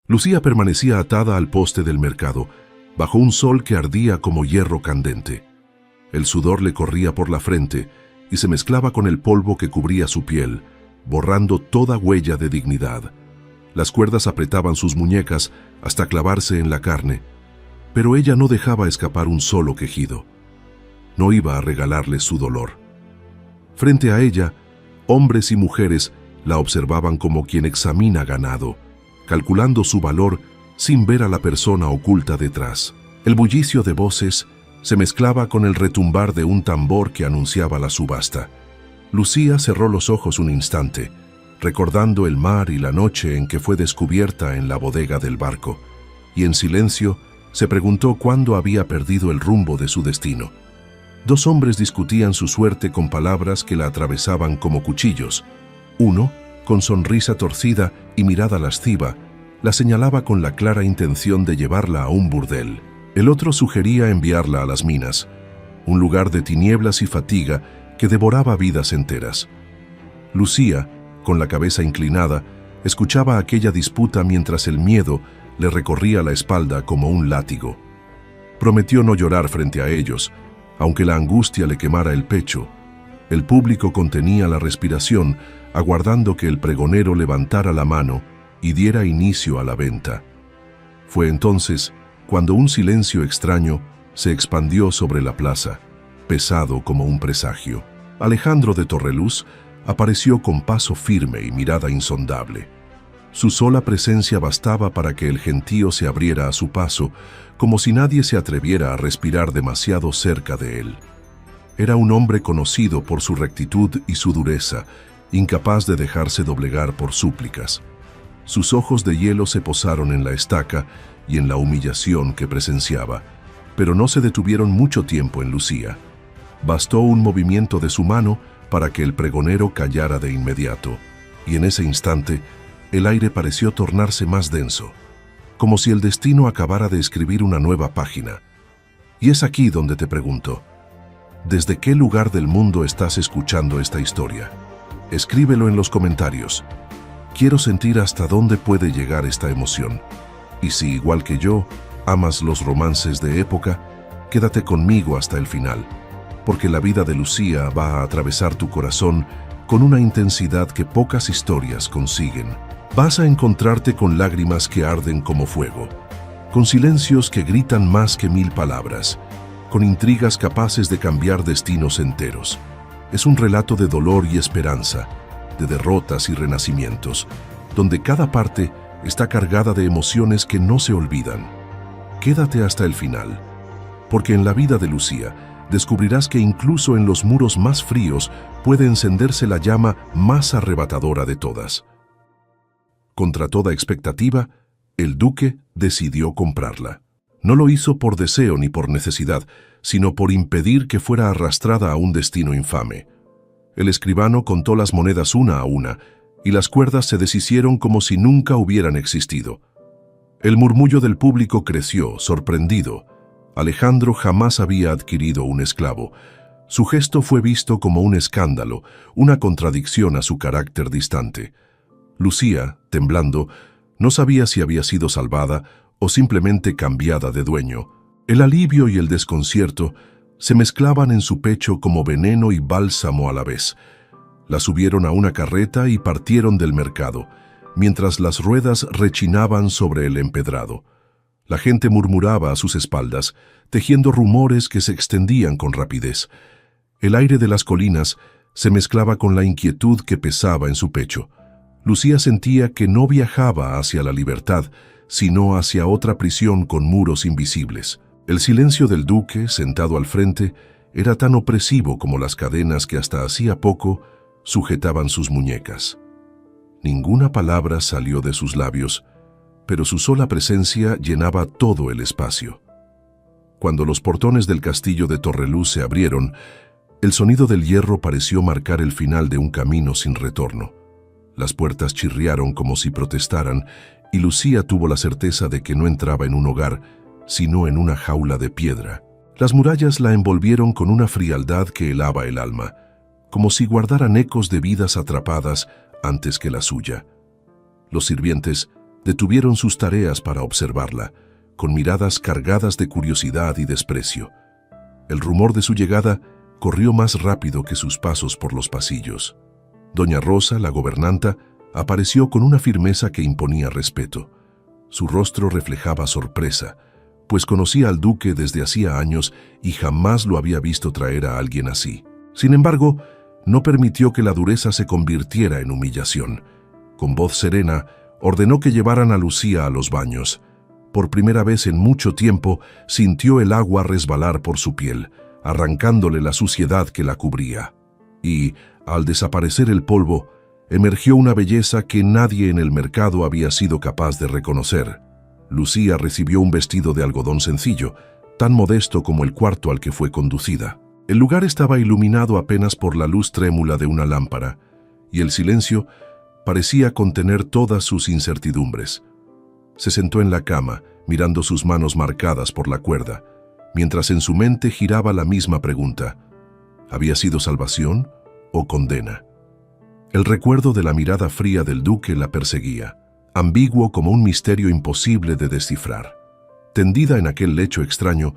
Lucía permanecía atada al poste del mercado, bajo un sol que ardía como hierro candente. El sudor le corría por la frente y se mezclaba con el polvo que cubría su piel, borrando toda huella de dignidad. Las cuerdas apretaban sus muñecas hasta clavarse en la carne, pero ella no dejaba escapar un solo quejido. No iba a regalarle su dolor. Frente a ella, hombres y mujeres la observaban como quien examina ganado, calculando su valor sin ver a la persona oculta detrás. El bullicio de voces se mezclaba con el retumbar de un tambor que anunciaba la subasta. Lucía cerró los ojos un instante, recordando el mar y la noche en que fue descubierta en la bodega del barco, y en silencio se preguntó cuándo había perdido el rumbo de su destino. Dos hombres discutían su suerte con palabras que la atravesaban como cuchillos. Uno, con sonrisa torcida y mirada lasciva, la señalaba con la clara intención de llevarla a un burdel. El otro sugería enviarla a las minas, un lugar de tinieblas y fatiga que devoraba vidas enteras. Lucía, con la cabeza inclinada, escuchaba aquella disputa mientras el miedo le recorría la espalda como un látigo. Prometió no llorar frente a ellos, aunque la angustia le quemara el pecho. El público contenía la respiración, aguardando que el pregonero levantara la mano y diera inicio a la venta. Fue entonces cuando un silencio extraño se expandió sobre la plaza, pesado como un presagio. Alejandro de Torreluz apareció con paso firme y mirada insondable. Su sola presencia bastaba para que el gentío se abriera a su paso, como si nadie se atreviera a respirar demasiado cerca de él. Era un hombre conocido por su rectitud y su dureza, incapaz de dejarse doblegar por súplicas. Sus ojos de hielo se posaron en la estaca y en la humillación que presenciaba, pero no se detuvieron mucho tiempo en Lucía. Bastó un movimiento de su mano para que el pregonero callara de inmediato, y en ese instante el aire pareció tornarse más denso, como si el destino acabara de escribir una nueva página. Y es aquí donde te pregunto, ¿desde qué lugar del mundo estás escuchando esta historia? Escríbelo en los comentarios. Quiero sentir hasta dónde puede llegar esta emoción. Y si, igual que yo, amas los romances de época, quédate conmigo hasta el final, porque la vida de Lucía va a atravesar tu corazón con una intensidad que pocas historias consiguen. Vas a encontrarte con lágrimas que arden como fuego, con silencios que gritan más que 1000 palabras, con intrigas capaces de cambiar destinos enteros. Es un relato de dolor y esperanza, de derrotas y renacimientos, donde cada parte está cargada de emociones que no se olvidan. Quédate hasta el final, porque en la vida de Lucía descubrirás que incluso en los muros más fríos puede encenderse la llama más arrebatadora de todas. Contra toda expectativa, el duque decidió comprarla. No lo hizo por deseo ni por necesidad, sino por impedir que fuera arrastrada a un destino infame. El escribano contó las monedas una a una, y las cuerdas se deshicieron como si nunca hubieran existido. El murmullo del público creció, sorprendido. Alejandro jamás había adquirido un esclavo. Su gesto fue visto como un escándalo, una contradicción a su carácter distante. Lucía, temblando, no sabía si había sido salvada o simplemente cambiada de dueño. El alivio y el desconcierto se mezclaban en su pecho como veneno y bálsamo a la vez. La subieron a una carreta y partieron del mercado, mientras las ruedas rechinaban sobre el empedrado. La gente murmuraba a sus espaldas, tejiendo rumores que se extendían con rapidez. El aire de las colinas se mezclaba con la inquietud que pesaba en su pecho. Lucía sentía que no viajaba hacia la libertad, sino hacia otra prisión con muros invisibles. El silencio del duque, sentado al frente, era tan opresivo como las cadenas que hasta hacía poco sujetaban sus muñecas. Ninguna palabra salió de sus labios, pero su sola presencia llenaba todo el espacio. Cuando los portones del castillo de Torreluz se abrieron, el sonido del hierro pareció marcar el final de un camino sin retorno. Las puertas chirriaron como si protestaran, y Lucía tuvo la certeza de que no entraba en un hogar, sino en una jaula de piedra. Las murallas la envolvieron con una frialdad que helaba el alma, como si guardaran ecos de vidas atrapadas antes que la suya. Los sirvientes Detuvieron sus tareas para observarla, con miradas cargadas de curiosidad y desprecio. El rumor de su llegada corrió más rápido que sus pasos por los pasillos. Doña Rosa, la gobernanta, apareció con una firmeza que imponía respeto. Su rostro reflejaba sorpresa, pues conocía al duque desde hacía años y jamás lo había visto traer a alguien así. Sin embargo, no permitió que la dureza se convirtiera en humillación. Con voz serena, ordenó que llevaran a Lucía a los baños. Por primera vez en mucho tiempo, sintió el agua resbalar por su piel, arrancándole la suciedad que la cubría. Y, al desaparecer el polvo, emergió una belleza que nadie en el mercado había sido capaz de reconocer. Lucía recibió un vestido de algodón sencillo, tan modesto como el cuarto al que fue conducida. El lugar estaba iluminado apenas por la luz trémula de una lámpara, y el silencio parecía contener todas sus incertidumbres. Se sentó en la cama, mirando sus manos marcadas por la cuerda, mientras en su mente giraba la misma pregunta: ¿había sido salvación o condena? El recuerdo de la mirada fría del duque la perseguía, ambiguo como un misterio imposible de descifrar. Tendida en aquel lecho extraño,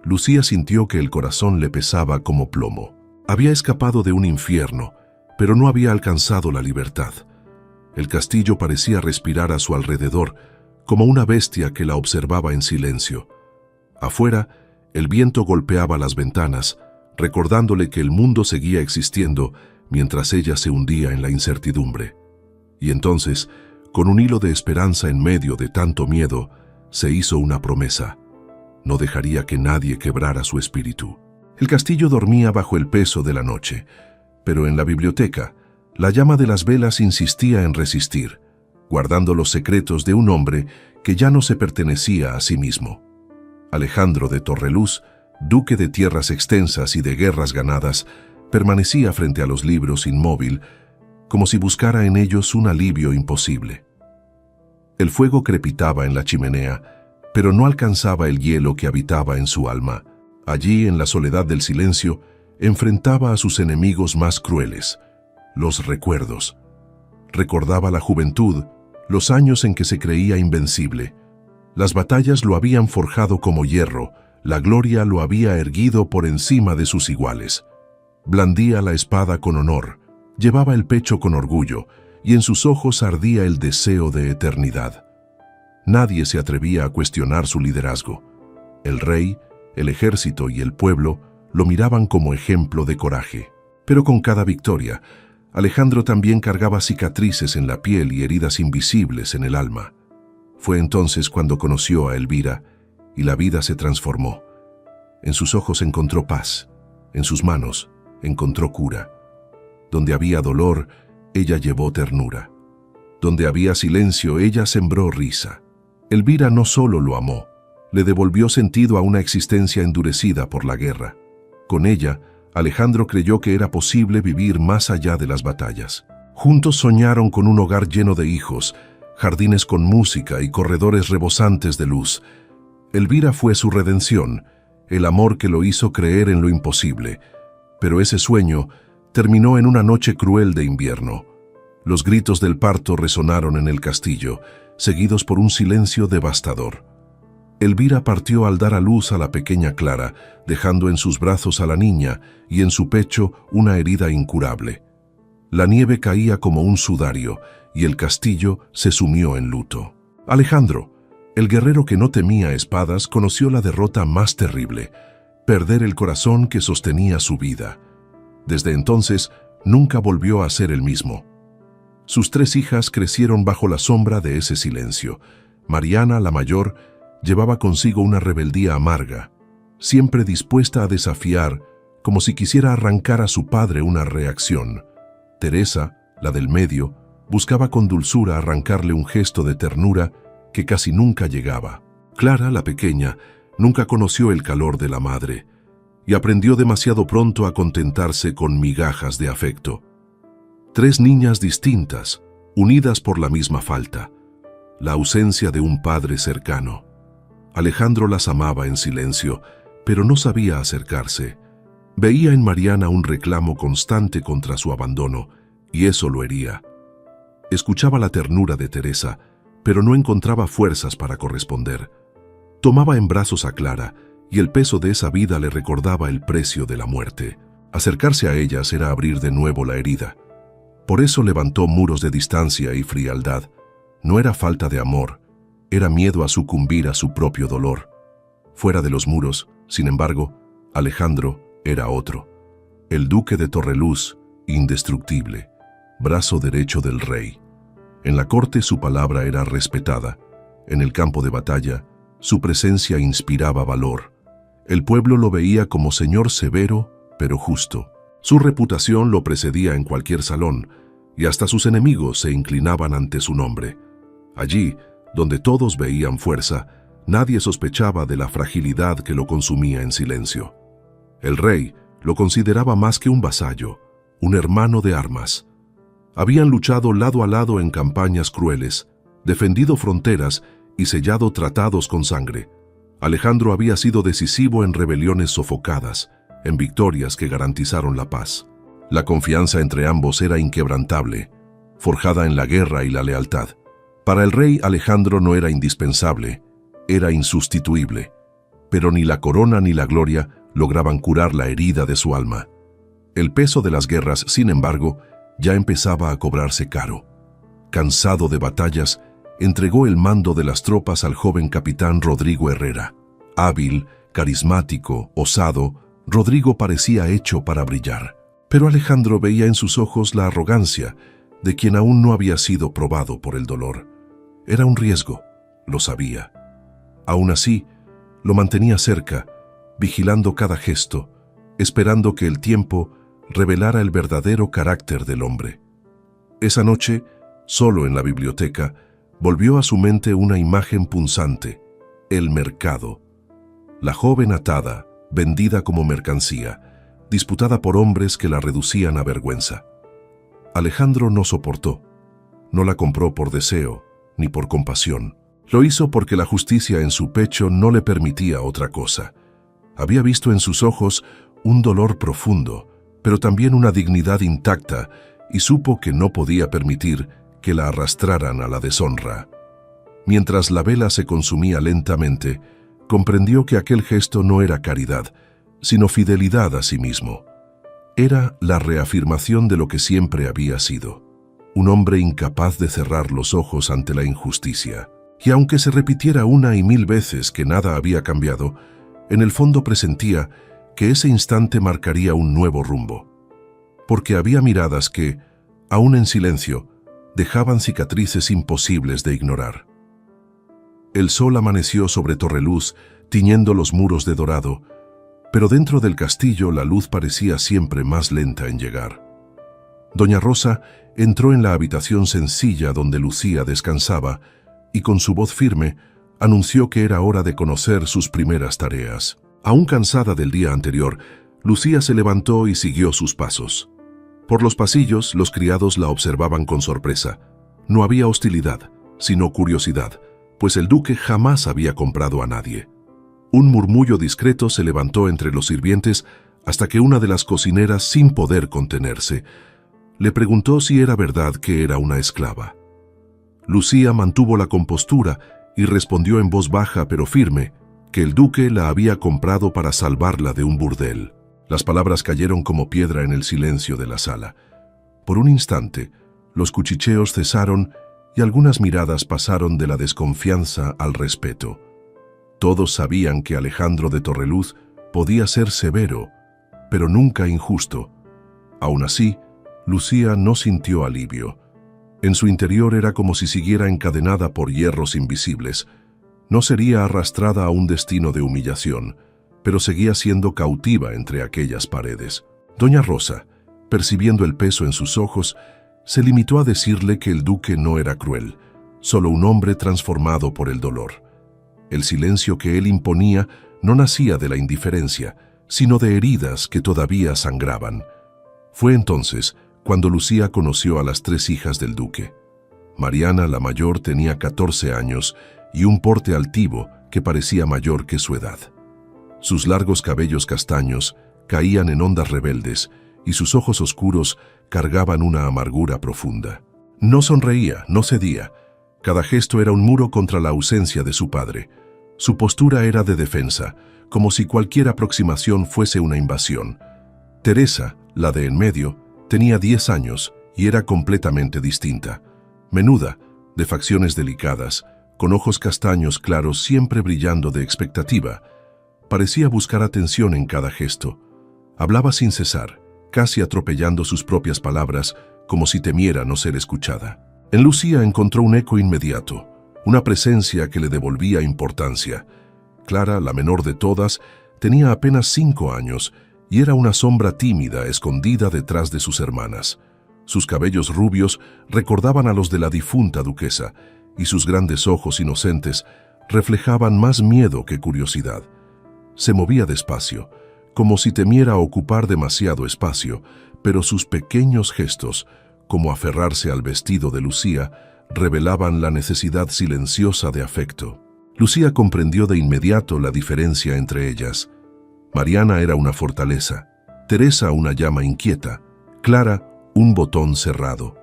Lucía sintió que el corazón le pesaba como plomo. Había escapado de un infierno, pero no había alcanzado la libertad. El castillo parecía respirar a su alrededor, como una bestia que la observaba en silencio. Afuera, el viento golpeaba las ventanas, recordándole que el mundo seguía existiendo mientras ella se hundía en la incertidumbre. Y entonces, con un hilo de esperanza en medio de tanto miedo, se hizo una promesa: no dejaría que nadie quebrara su espíritu. El castillo dormía bajo el peso de la noche, pero en la biblioteca, la llama de las velas insistía en resistir, guardando los secretos de un hombre que ya no se pertenecía a sí mismo. Alejandro de Torreluz, duque de tierras extensas y de guerras ganadas, permanecía frente a los libros inmóvil, como si buscara en ellos un alivio imposible. El fuego crepitaba en la chimenea, pero no alcanzaba el hielo que habitaba en su alma. Allí, en la soledad del silencio, enfrentaba a sus enemigos más crueles, los recuerdos. Recordaba la juventud, los años en que se creía invencible. Las batallas lo habían forjado como hierro, la gloria lo había erguido por encima de sus iguales. Blandía la espada con honor, llevaba el pecho con orgullo, y en sus ojos ardía el deseo de eternidad. Nadie se atrevía a cuestionar su liderazgo. El rey, el ejército y el pueblo lo miraban como ejemplo de coraje. Pero con cada victoria, Alejandro también cargaba cicatrices en la piel y heridas invisibles en el alma. Fue entonces cuando conoció a Elvira y la vida se transformó. En sus ojos encontró paz, en sus manos encontró cura. Donde había dolor, ella llevó ternura. Donde había silencio, ella sembró risa. Elvira no solo lo amó, le devolvió sentido a una existencia endurecida por la guerra. Con ella, Alejandro creyó que era posible vivir más allá de las batallas. Juntos soñaron con un hogar lleno de hijos, jardines con música y corredores rebosantes de luz. Elvira fue su redención, el amor que lo hizo creer en lo imposible. Pero ese sueño terminó en una noche cruel de invierno. Los gritos del parto resonaron en el castillo, seguidos por un silencio devastador. Elvira partió al dar a luz a la pequeña Clara, dejando en sus brazos a la niña y en su pecho una herida incurable. La nieve caía como un sudario y el castillo se sumió en luto. Alejandro, el guerrero que no temía espadas, conoció la derrota más terrible: perder el corazón que sostenía su vida. Desde entonces, nunca volvió a ser el mismo. Sus 3 hijas crecieron bajo la sombra de ese silencio. Mariana, la mayor, llevaba consigo una rebeldía amarga, siempre dispuesta a desafiar, como si quisiera arrancar a su padre una reacción. Teresa, la del medio, buscaba con dulzura arrancarle un gesto de ternura que casi nunca llegaba. Clara, la pequeña, nunca conoció el calor de la madre y aprendió demasiado pronto a contentarse con migajas de afecto. 3 niñas distintas, unidas por la misma falta: la ausencia de un padre cercano. Alejandro las amaba en silencio, pero no sabía acercarse. Veía en Mariana un reclamo constante contra su abandono, y eso lo hería. Escuchaba la ternura de Teresa, pero no encontraba fuerzas para corresponder. Tomaba en brazos a Clara, y el peso de esa vida le recordaba el precio de la muerte. Acercarse a ellas era abrir de nuevo la herida. Por eso levantó muros de distancia y frialdad. No era falta de amor, era miedo a sucumbir a su propio dolor. Fuera de los muros, sin embargo, Alejandro era otro. El duque de Torreluz, indestructible, brazo derecho del rey. En la corte su palabra era respetada. En el campo de batalla, su presencia inspiraba valor. El pueblo lo veía como señor severo, pero justo. Su reputación lo precedía en cualquier salón, y hasta sus enemigos se inclinaban ante su nombre. Allí, donde todos veían fuerza, nadie sospechaba de la fragilidad que lo consumía en silencio. El rey lo consideraba más que un vasallo, un hermano de armas. Habían luchado lado a lado en campañas crueles, defendido fronteras y sellado tratados con sangre. Alejandro había sido decisivo en rebeliones sofocadas, en victorias que garantizaron la paz. La confianza entre ambos era inquebrantable, forjada en la guerra y la lealtad. Para el rey, Alejandro no era indispensable, era insustituible, pero ni la corona ni la gloria lograban curar la herida de su alma. El peso de las guerras, sin embargo, ya empezaba a cobrarse caro. Cansado de batallas, entregó el mando de las tropas al joven capitán Rodrigo Herrera. Hábil, carismático, osado, Rodrigo parecía hecho para brillar. Pero Alejandro veía en sus ojos la arrogancia de quien aún no había sido probado por el dolor. Era un riesgo, lo sabía. Aún así, lo mantenía cerca, vigilando cada gesto, esperando que el tiempo revelara el verdadero carácter del hombre. Esa noche, solo en la biblioteca, volvió a su mente una imagen punzante: el mercado. La joven atada, vendida como mercancía, disputada por hombres que la reducían a vergüenza. Alejandro no soportó. No la compró por deseo, ni por compasión. Lo hizo porque la justicia en su pecho no le permitía otra cosa. Había visto en sus ojos un dolor profundo, pero también una dignidad intacta, y supo que no podía permitir que la arrastraran a la deshonra. Mientras la vela se consumía lentamente, comprendió que aquel gesto no era caridad, sino fidelidad a sí mismo. Era la reafirmación de lo que siempre había sido, un hombre incapaz de cerrar los ojos ante la injusticia. Y aunque se repitiera una y mil veces que nada había cambiado, en el fondo presentía que ese instante marcaría un nuevo rumbo. Porque había miradas que, aún en silencio, dejaban cicatrices imposibles de ignorar. El sol amaneció sobre Torreluz, tiñendo los muros de dorado, pero dentro del castillo la luz parecía siempre más lenta en llegar. Doña Rosa entró en la habitación sencilla donde Lucía descansaba y con su voz firme anunció que era hora de conocer sus primeras tareas. Aún cansada del día anterior, Lucía se levantó y siguió sus pasos. Por los pasillos, los criados la observaban con sorpresa. No había hostilidad, sino curiosidad, pues el duque jamás había comprado a nadie. Un murmullo discreto se levantó entre los sirvientes hasta que una de las cocineras, sin poder contenerse, le preguntó si era verdad que era una esclava. Lucía mantuvo la compostura y respondió en voz baja pero firme que el duque la había comprado para salvarla de un burdel. Las palabras cayeron como piedra en el silencio de la sala. Por un instante, los cuchicheos cesaron y algunas miradas pasaron de la desconfianza al respeto. Todos sabían que Alejandro de Torreluz podía ser severo, pero nunca injusto. Aún así, Lucía no sintió alivio. En su interior era como si siguiera encadenada por hierros invisibles. No sería arrastrada a un destino de humillación, pero seguía siendo cautiva entre aquellas paredes. Doña Rosa, percibiendo el peso en sus ojos, se limitó a decirle que el duque no era cruel, solo un hombre transformado por el dolor. El silencio que él imponía no nacía de la indiferencia, sino de heridas que todavía sangraban. Fue entonces cuando Lucía conoció a las 3 hijas del duque. Mariana, la mayor, tenía 14 años y un porte altivo que parecía mayor que su edad. Sus largos cabellos castaños caían en ondas rebeldes y sus ojos oscuros cargaban una amargura profunda. No sonreía, no cedía, Cada gesto era un muro contra la ausencia de su padre. Su postura era de defensa, como si cualquier aproximación fuese una invasión. Teresa, la de en medio, tenía 10 años y era completamente distinta. Menuda, de facciones delicadas, con ojos castaños claros siempre brillando de expectativa. Parecía buscar atención en cada gesto. Hablaba sin cesar, casi atropellando sus propias palabras, como si temiera no ser escuchada. En Lucía encontró un eco inmediato, una presencia que le devolvía importancia. Clara, la menor de todas, tenía apenas 5 años y era una sombra tímida escondida detrás de sus hermanas. Sus cabellos rubios recordaban a los de la difunta duquesa y sus grandes ojos inocentes reflejaban más miedo que curiosidad. Se movía despacio, como si temiera ocupar demasiado espacio, pero sus pequeños gestos, como aferrarse al vestido de Lucía, revelaban la necesidad silenciosa de afecto. Lucía comprendió de inmediato la diferencia entre ellas. Mariana era una fortaleza, Teresa una llama inquieta, Clara un botón cerrado.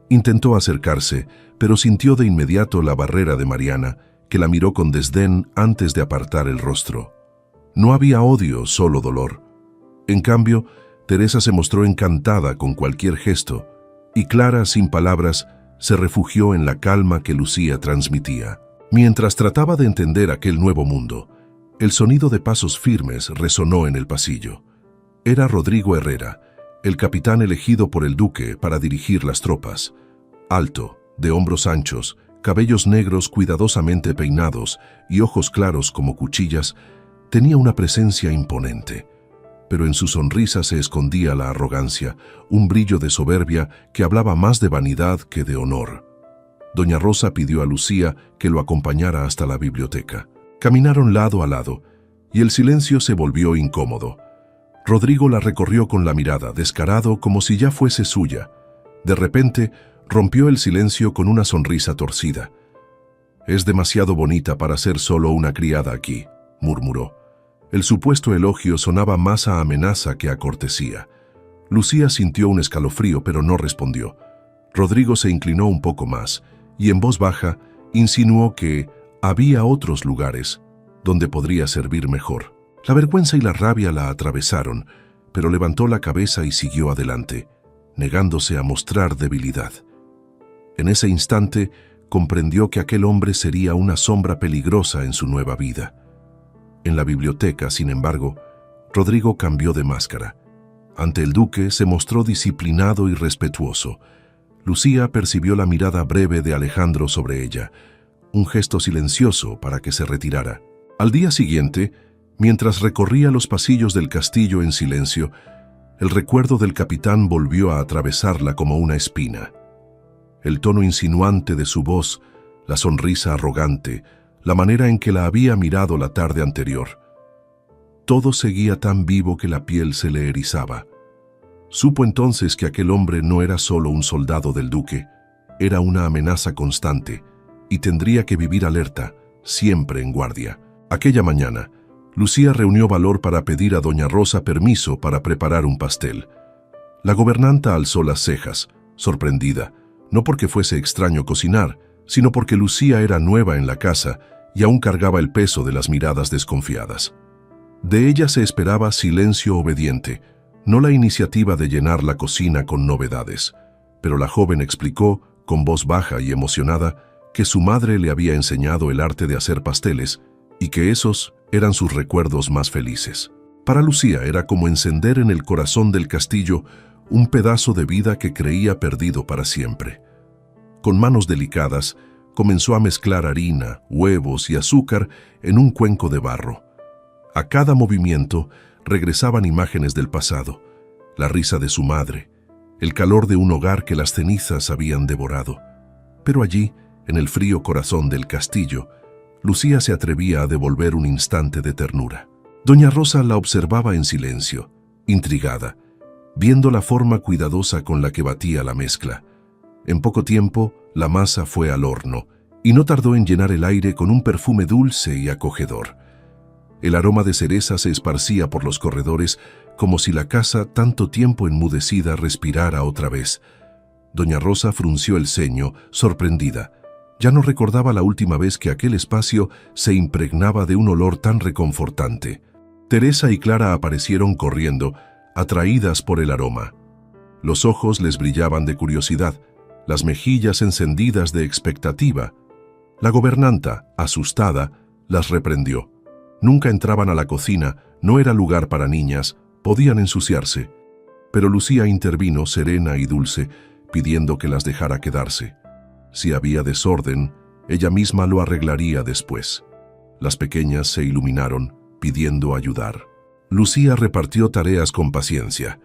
Intentó acercarse, pero sintió de inmediato la barrera de Mariana, que la miró con desdén antes de apartar el rostro. No había odio, solo dolor. En cambio, Teresa se mostró encantada con cualquier gesto, y Clara, sin palabras, se refugió en la calma que Lucía transmitía. Mientras trataba de entender aquel nuevo mundo, el sonido de pasos firmes resonó en el pasillo. Era Rodrigo Herrera, el capitán elegido por el duque para dirigir las tropas. Alto, de hombros anchos, cabellos negros cuidadosamente peinados y ojos claros como cuchillas, tenía una presencia imponente. Pero en su sonrisa se escondía la arrogancia, un brillo de soberbia que hablaba más de vanidad que de honor. Doña Rosa pidió a Lucía que lo acompañara hasta la biblioteca. Caminaron lado a lado, y el silencio se volvió incómodo. Rodrigo la recorrió con la mirada, descarado como si ya fuese suya. De repente, rompió el silencio con una sonrisa torcida. «Es demasiado bonita para ser solo una criada aquí», murmuró. El supuesto elogio sonaba más a amenaza que a cortesía. Lucía sintió un escalofrío, pero no respondió. Rodrigo se inclinó un poco más y en voz baja insinuó que había otros lugares donde podría servir mejor. La vergüenza y la rabia la atravesaron, pero levantó la cabeza y siguió adelante, negándose a mostrar debilidad. En ese instante comprendió que aquel hombre sería una sombra peligrosa en su nueva vida. En la biblioteca, sin embargo, Rodrigo cambió de máscara. Ante el duque se mostró disciplinado y respetuoso. Lucía percibió la mirada breve de Alejandro sobre ella, un gesto silencioso para que se retirara. Al día siguiente, mientras recorría los pasillos del castillo en silencio, el recuerdo del capitán volvió a atravesarla como una espina. El tono insinuante de su voz, la sonrisa arrogante, la manera en que la había mirado la tarde anterior. Todo seguía tan vivo que la piel se le erizaba. Supo entonces que aquel hombre no era solo un soldado del duque, era una amenaza constante, y tendría que vivir alerta, siempre en guardia. Aquella mañana, Lucía reunió valor para pedir a doña Rosa permiso para preparar un pastel. La gobernanta alzó las cejas, sorprendida, no porque fuese extraño cocinar, sino porque Lucía era nueva en la casa y aún cargaba el peso de las miradas desconfiadas. De ella se esperaba silencio obediente, no la iniciativa de llenar la cocina con novedades. Pero la joven explicó, con voz baja y emocionada, que su madre le había enseñado el arte de hacer pasteles y que esos eran sus recuerdos más felices. Para Lucía era como encender en el corazón del castillo un pedazo de vida que creía perdido para siempre. Con manos delicadas, comenzó a mezclar harina, huevos y azúcar en un cuenco de barro. A cada movimiento regresaban imágenes del pasado, la risa de su madre, el calor de un hogar que las cenizas habían devorado. Pero allí, en el frío corazón del castillo, Lucía se atrevía a devolver un instante de ternura. Doña Rosa la observaba en silencio, intrigada, viendo la forma cuidadosa con la que batía la mezcla. En poco tiempo, la masa fue al horno, y no tardó en llenar el aire con un perfume dulce y acogedor. El aroma de cereza se esparcía por los corredores, como si la casa, tanto tiempo enmudecida, respirara otra vez. Doña Rosa frunció el ceño, sorprendida. Ya no recordaba la última vez que aquel espacio se impregnaba de un olor tan reconfortante. Teresa y Clara aparecieron corriendo, atraídas por el aroma. Los ojos les brillaban de curiosidad, las mejillas encendidas de expectativa. La gobernanta, asustada, las reprendió. Nunca entraban a la cocina, no era lugar para niñas, podían ensuciarse. Pero Lucía intervino serena y dulce, pidiendo que las dejara quedarse. Si había desorden, ella misma lo arreglaría después. Las pequeñas se iluminaron, pidiendo ayudar. Lucía repartió tareas con paciencia.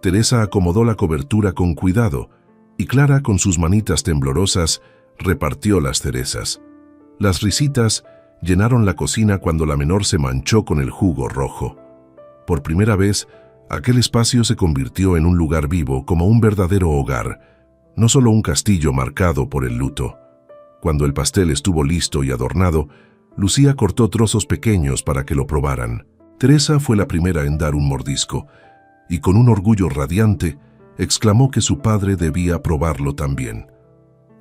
Teresa acomodó la cobertura con cuidado, y Clara, con sus manitas temblorosas, repartió las cerezas. Las risitas llenaron la cocina cuando la menor se manchó con el jugo rojo. Por primera vez, aquel espacio se convirtió en un lugar vivo, como un verdadero hogar, no solo un castillo marcado por el luto. Cuando el pastel estuvo listo y adornado, Lucía cortó trozos pequeños para que lo probaran. Teresa fue la primera en dar un mordisco, y con un orgullo radiante, exclamó que su padre debía probarlo también.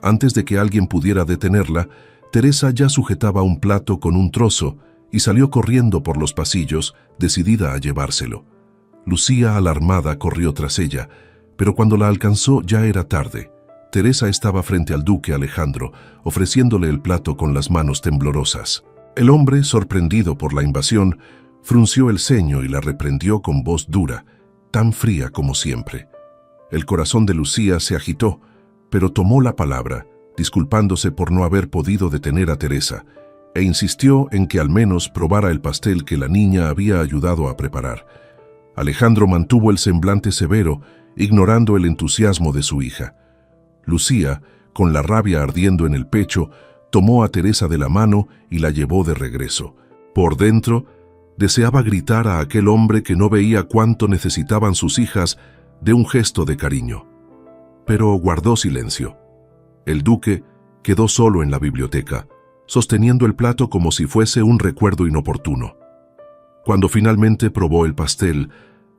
Antes de que alguien pudiera detenerla, Teresa ya sujetaba un plato con un trozo y salió corriendo por los pasillos, decidida a llevárselo. Lucía, alarmada, corrió tras ella, pero cuando la alcanzó ya era tarde. Teresa estaba frente al duque Alejandro, ofreciéndole el plato con las manos temblorosas. El hombre, sorprendido por la invasión, frunció el ceño y la reprendió con voz dura, tan fría como siempre. El corazón de Lucía se agitó, pero tomó la palabra, disculpándose por no haber podido detener a Teresa, e insistió en que al menos probara el pastel que la niña había ayudado a preparar. Alejandro mantuvo el semblante severo, ignorando el entusiasmo de su hija. Lucía, con la rabia ardiendo en el pecho, tomó a Teresa de la mano y la llevó de regreso. Por dentro, deseaba gritar a aquel hombre que no veía cuánto necesitaban sus hijas de un gesto de cariño. Pero guardó silencio. El duque quedó solo en la biblioteca, sosteniendo el plato como si fuese un recuerdo inoportuno. Cuando finalmente probó el pastel,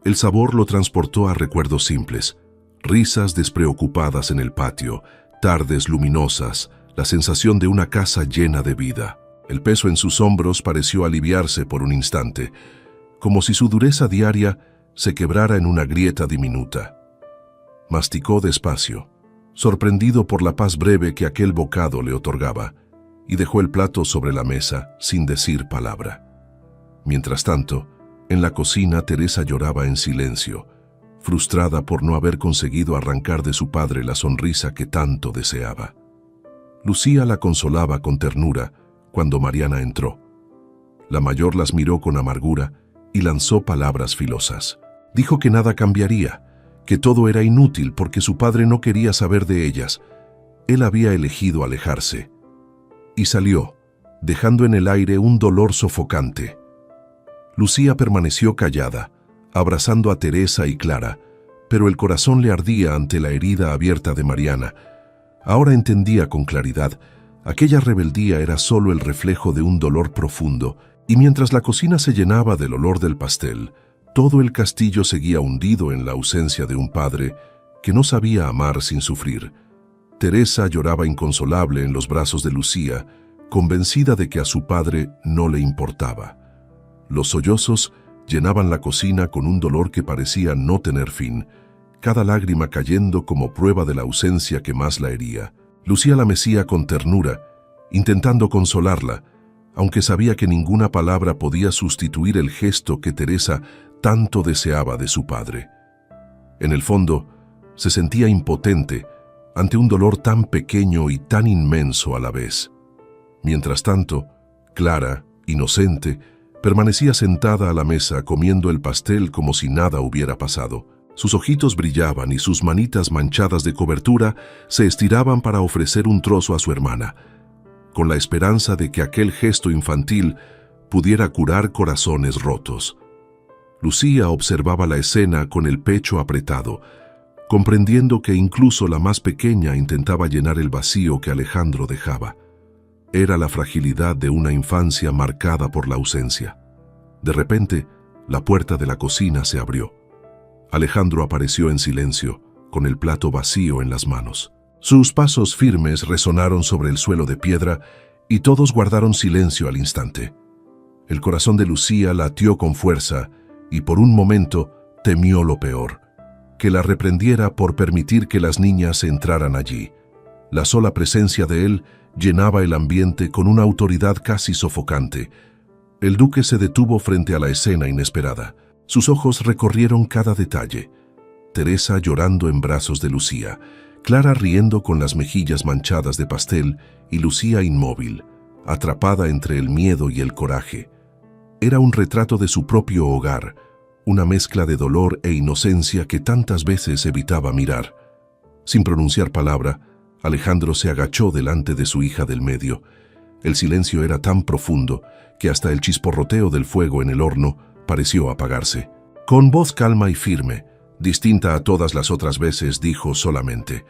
el sabor lo transportó a recuerdos simples, risas despreocupadas en el patio, tardes luminosas, la sensación de una casa llena de vida. El peso en sus hombros pareció aliviarse por un instante, como si su dureza diaria se quebrara en una grieta diminuta. Masticó despacio, sorprendido por la paz breve que aquel bocado le otorgaba, y dejó el plato sobre la mesa sin decir palabra. Mientras tanto, en la cocina Teresa lloraba en silencio, frustrada por no haber conseguido arrancar de su padre la sonrisa que tanto deseaba. Lucía la consolaba con ternura cuando Mariana entró. La mayor las miró con amargura y lanzó palabras filosas. Dijo que nada cambiaría, que todo era inútil porque su padre no quería saber de ellas. Él había elegido alejarse. Y salió, dejando en el aire un dolor sofocante. Lucía permaneció callada, abrazando a Teresa y Clara, pero el corazón le ardía ante la herida abierta de Mariana. Ahora entendía con claridad, aquella rebeldía era solo el reflejo de un dolor profundo, y mientras la cocina se llenaba del olor del pastel, todo el castillo seguía hundido en la ausencia de un padre que no sabía amar sin sufrir. Teresa lloraba inconsolable en los brazos de Lucía, convencida de que a su padre no le importaba. Los sollozos llenaban la cocina con un dolor que parecía no tener fin, cada lágrima cayendo como prueba de la ausencia que más la hería. Lucía la mecía con ternura, intentando consolarla, aunque sabía que ninguna palabra podía sustituir el gesto que Teresa tanto deseaba de su padre. En el fondo, se sentía impotente ante un dolor tan pequeño y tan inmenso a la vez. Mientras tanto, Clara, inocente, permanecía sentada a la mesa comiendo el pastel como si nada hubiera pasado. Sus ojitos brillaban y sus manitas manchadas de cobertura se estiraban para ofrecer un trozo a su hermana, con la esperanza de que aquel gesto infantil pudiera curar corazones rotos. Lucía observaba la escena con el pecho apretado, comprendiendo que incluso la más pequeña intentaba llenar el vacío que Alejandro dejaba. Era la fragilidad de una infancia marcada por la ausencia. De repente, la puerta de la cocina se abrió. Alejandro apareció en silencio, con el plato vacío en las manos. Sus pasos firmes resonaron sobre el suelo de piedra y todos guardaron silencio al instante. El corazón de Lucía latió con fuerza y por un momento temió lo peor, que la reprendiera por permitir que las niñas entraran allí. La sola presencia de él llenaba el ambiente con una autoridad casi sofocante. El duque se detuvo frente a la escena inesperada. Sus ojos recorrieron cada detalle. Teresa llorando en brazos de Lucía, Clara riendo con las mejillas manchadas de pastel y Lucía inmóvil, atrapada entre el miedo y el coraje. Era un retrato de su propio hogar, una mezcla de dolor e inocencia que tantas veces evitaba mirar. Sin pronunciar palabra, Alejandro se agachó delante de su hija del medio. El silencio era tan profundo que hasta el chisporroteo del fuego en el horno pareció apagarse. Con voz calma y firme, distinta a todas las otras veces, dijo solamente: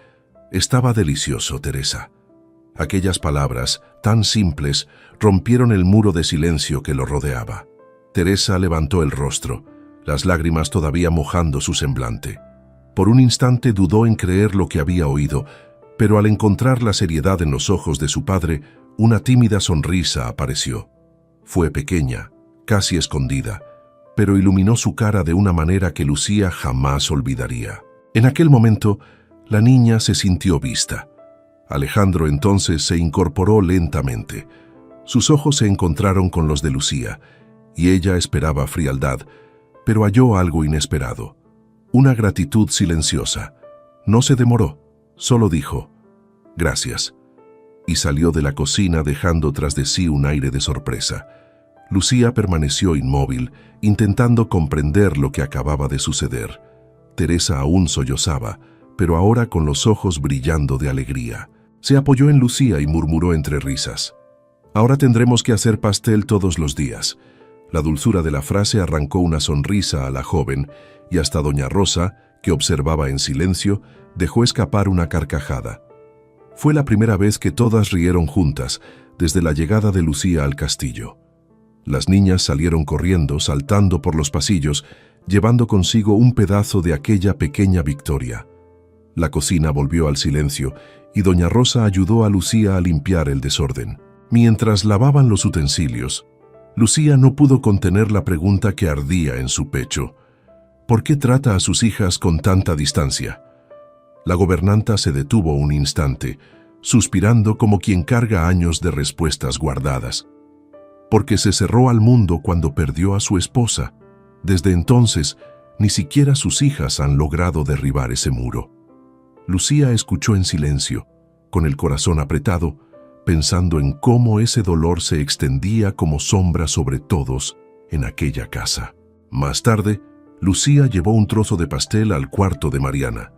«Estaba delicioso, Teresa». Aquellas palabras, tan simples, rompieron el muro de silencio que lo rodeaba. Teresa levantó el rostro, las lágrimas todavía mojando su semblante. Por un instante dudó en creer lo que había oído, pero al encontrar la seriedad en los ojos de su padre, una tímida sonrisa apareció. Fue pequeña, casi escondida, pero iluminó su cara de una manera que Lucía jamás olvidaría. En aquel momento, la niña se sintió vista. Alejandro entonces se incorporó lentamente. Sus ojos se encontraron con los de Lucía, y ella esperaba frialdad, pero halló algo inesperado. Una gratitud silenciosa. No se demoró, solo dijo: «Gracias», y salió de la cocina dejando tras de sí un aire de sorpresa. Lucía permaneció inmóvil, intentando comprender lo que acababa de suceder. Teresa aún sollozaba, pero ahora con los ojos brillando de alegría. Se apoyó en Lucía y murmuró entre risas: «Ahora tendremos que hacer pastel todos los días». La dulzura de la frase arrancó una sonrisa a la joven, y hasta doña Rosa, que observaba en silencio, dejó escapar una carcajada. Fue la primera vez que todas rieron juntas, desde la llegada de Lucía al castillo. Las niñas salieron corriendo, saltando por los pasillos, llevando consigo un pedazo de aquella pequeña victoria. La cocina volvió al silencio, y doña Rosa ayudó a Lucía a limpiar el desorden. Mientras lavaban los utensilios, Lucía no pudo contener la pregunta que ardía en su pecho: ¿por qué trata a sus hijas con tanta distancia? La gobernanta se detuvo un instante, suspirando como quien carga años de respuestas guardadas. Porque se cerró al mundo cuando perdió a su esposa. Desde entonces, ni siquiera sus hijas han logrado derribar ese muro. Lucía escuchó en silencio, con el corazón apretado, pensando en cómo ese dolor se extendía como sombra sobre todos en aquella casa. Más tarde, Lucía llevó un trozo de pastel al cuarto de Mariana.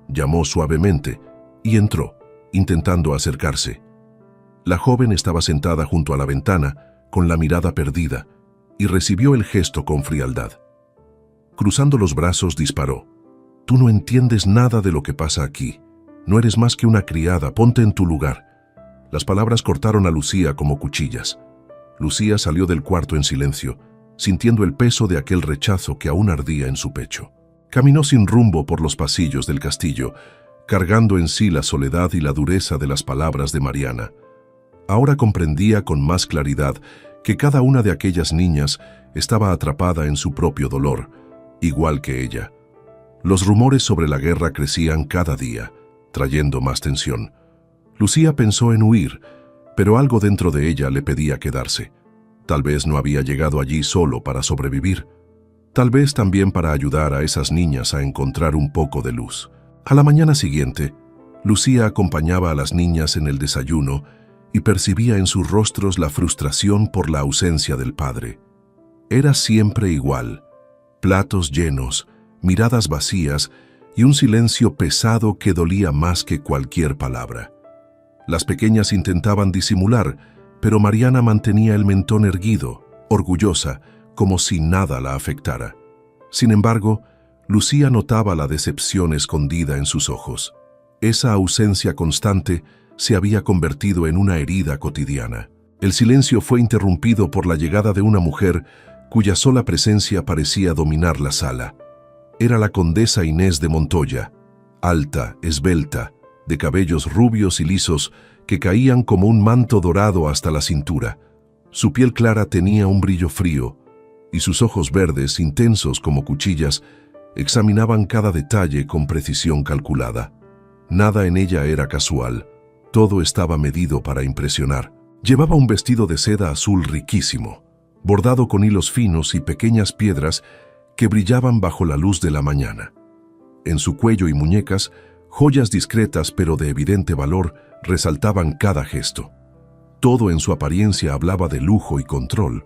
Llamó suavemente y entró, intentando acercarse. La joven estaba sentada junto a la ventana, con la mirada perdida, y recibió el gesto con frialdad. Cruzando los brazos, disparó: «Tú no entiendes nada de lo que pasa aquí. No eres más que una criada, ponte en tu lugar». Las palabras cortaron a Lucía como cuchillas. Lucía salió del cuarto en silencio, sintiendo el peso de aquel rechazo que aún ardía en su pecho. Caminó sin rumbo por los pasillos del castillo, cargando en sí la soledad y la dureza de las palabras de Mariana. Ahora comprendía con más claridad que cada una de aquellas niñas estaba atrapada en su propio dolor, igual que ella. Los rumores sobre la guerra crecían cada día, trayendo más tensión. Lucía pensó en huir, pero algo dentro de ella le pedía quedarse. Tal vez no había llegado allí solo para sobrevivir. Tal vez también para ayudar a esas niñas a encontrar un poco de luz. A la mañana siguiente, Lucía acompañaba a las niñas en el desayuno y percibía en sus rostros la frustración por la ausencia del padre. Era siempre igual: platos llenos, miradas vacías y un silencio pesado que dolía más que cualquier palabra. Las pequeñas intentaban disimular, pero Mariana mantenía el mentón erguido, orgullosa, como si nada la afectara. Sin embargo, Lucía notaba la decepción escondida en sus ojos. Esa ausencia constante se había convertido en una herida cotidiana. El silencio fue interrumpido por la llegada de una mujer cuya sola presencia parecía dominar la sala. Era la condesa Inés de Montoya, alta, esbelta, de cabellos rubios y lisos que caían como un manto dorado hasta la cintura. Su piel clara tenía un brillo frío, y sus ojos verdes, intensos como cuchillas, examinaban cada detalle con precisión calculada. Nada en ella era casual, todo estaba medido para impresionar. Llevaba un vestido de seda azul riquísimo, bordado con hilos finos y pequeñas piedras que brillaban bajo la luz de la mañana. En su cuello y muñecas, joyas discretas pero de evidente valor resaltaban cada gesto. Todo en su apariencia hablaba de lujo y control,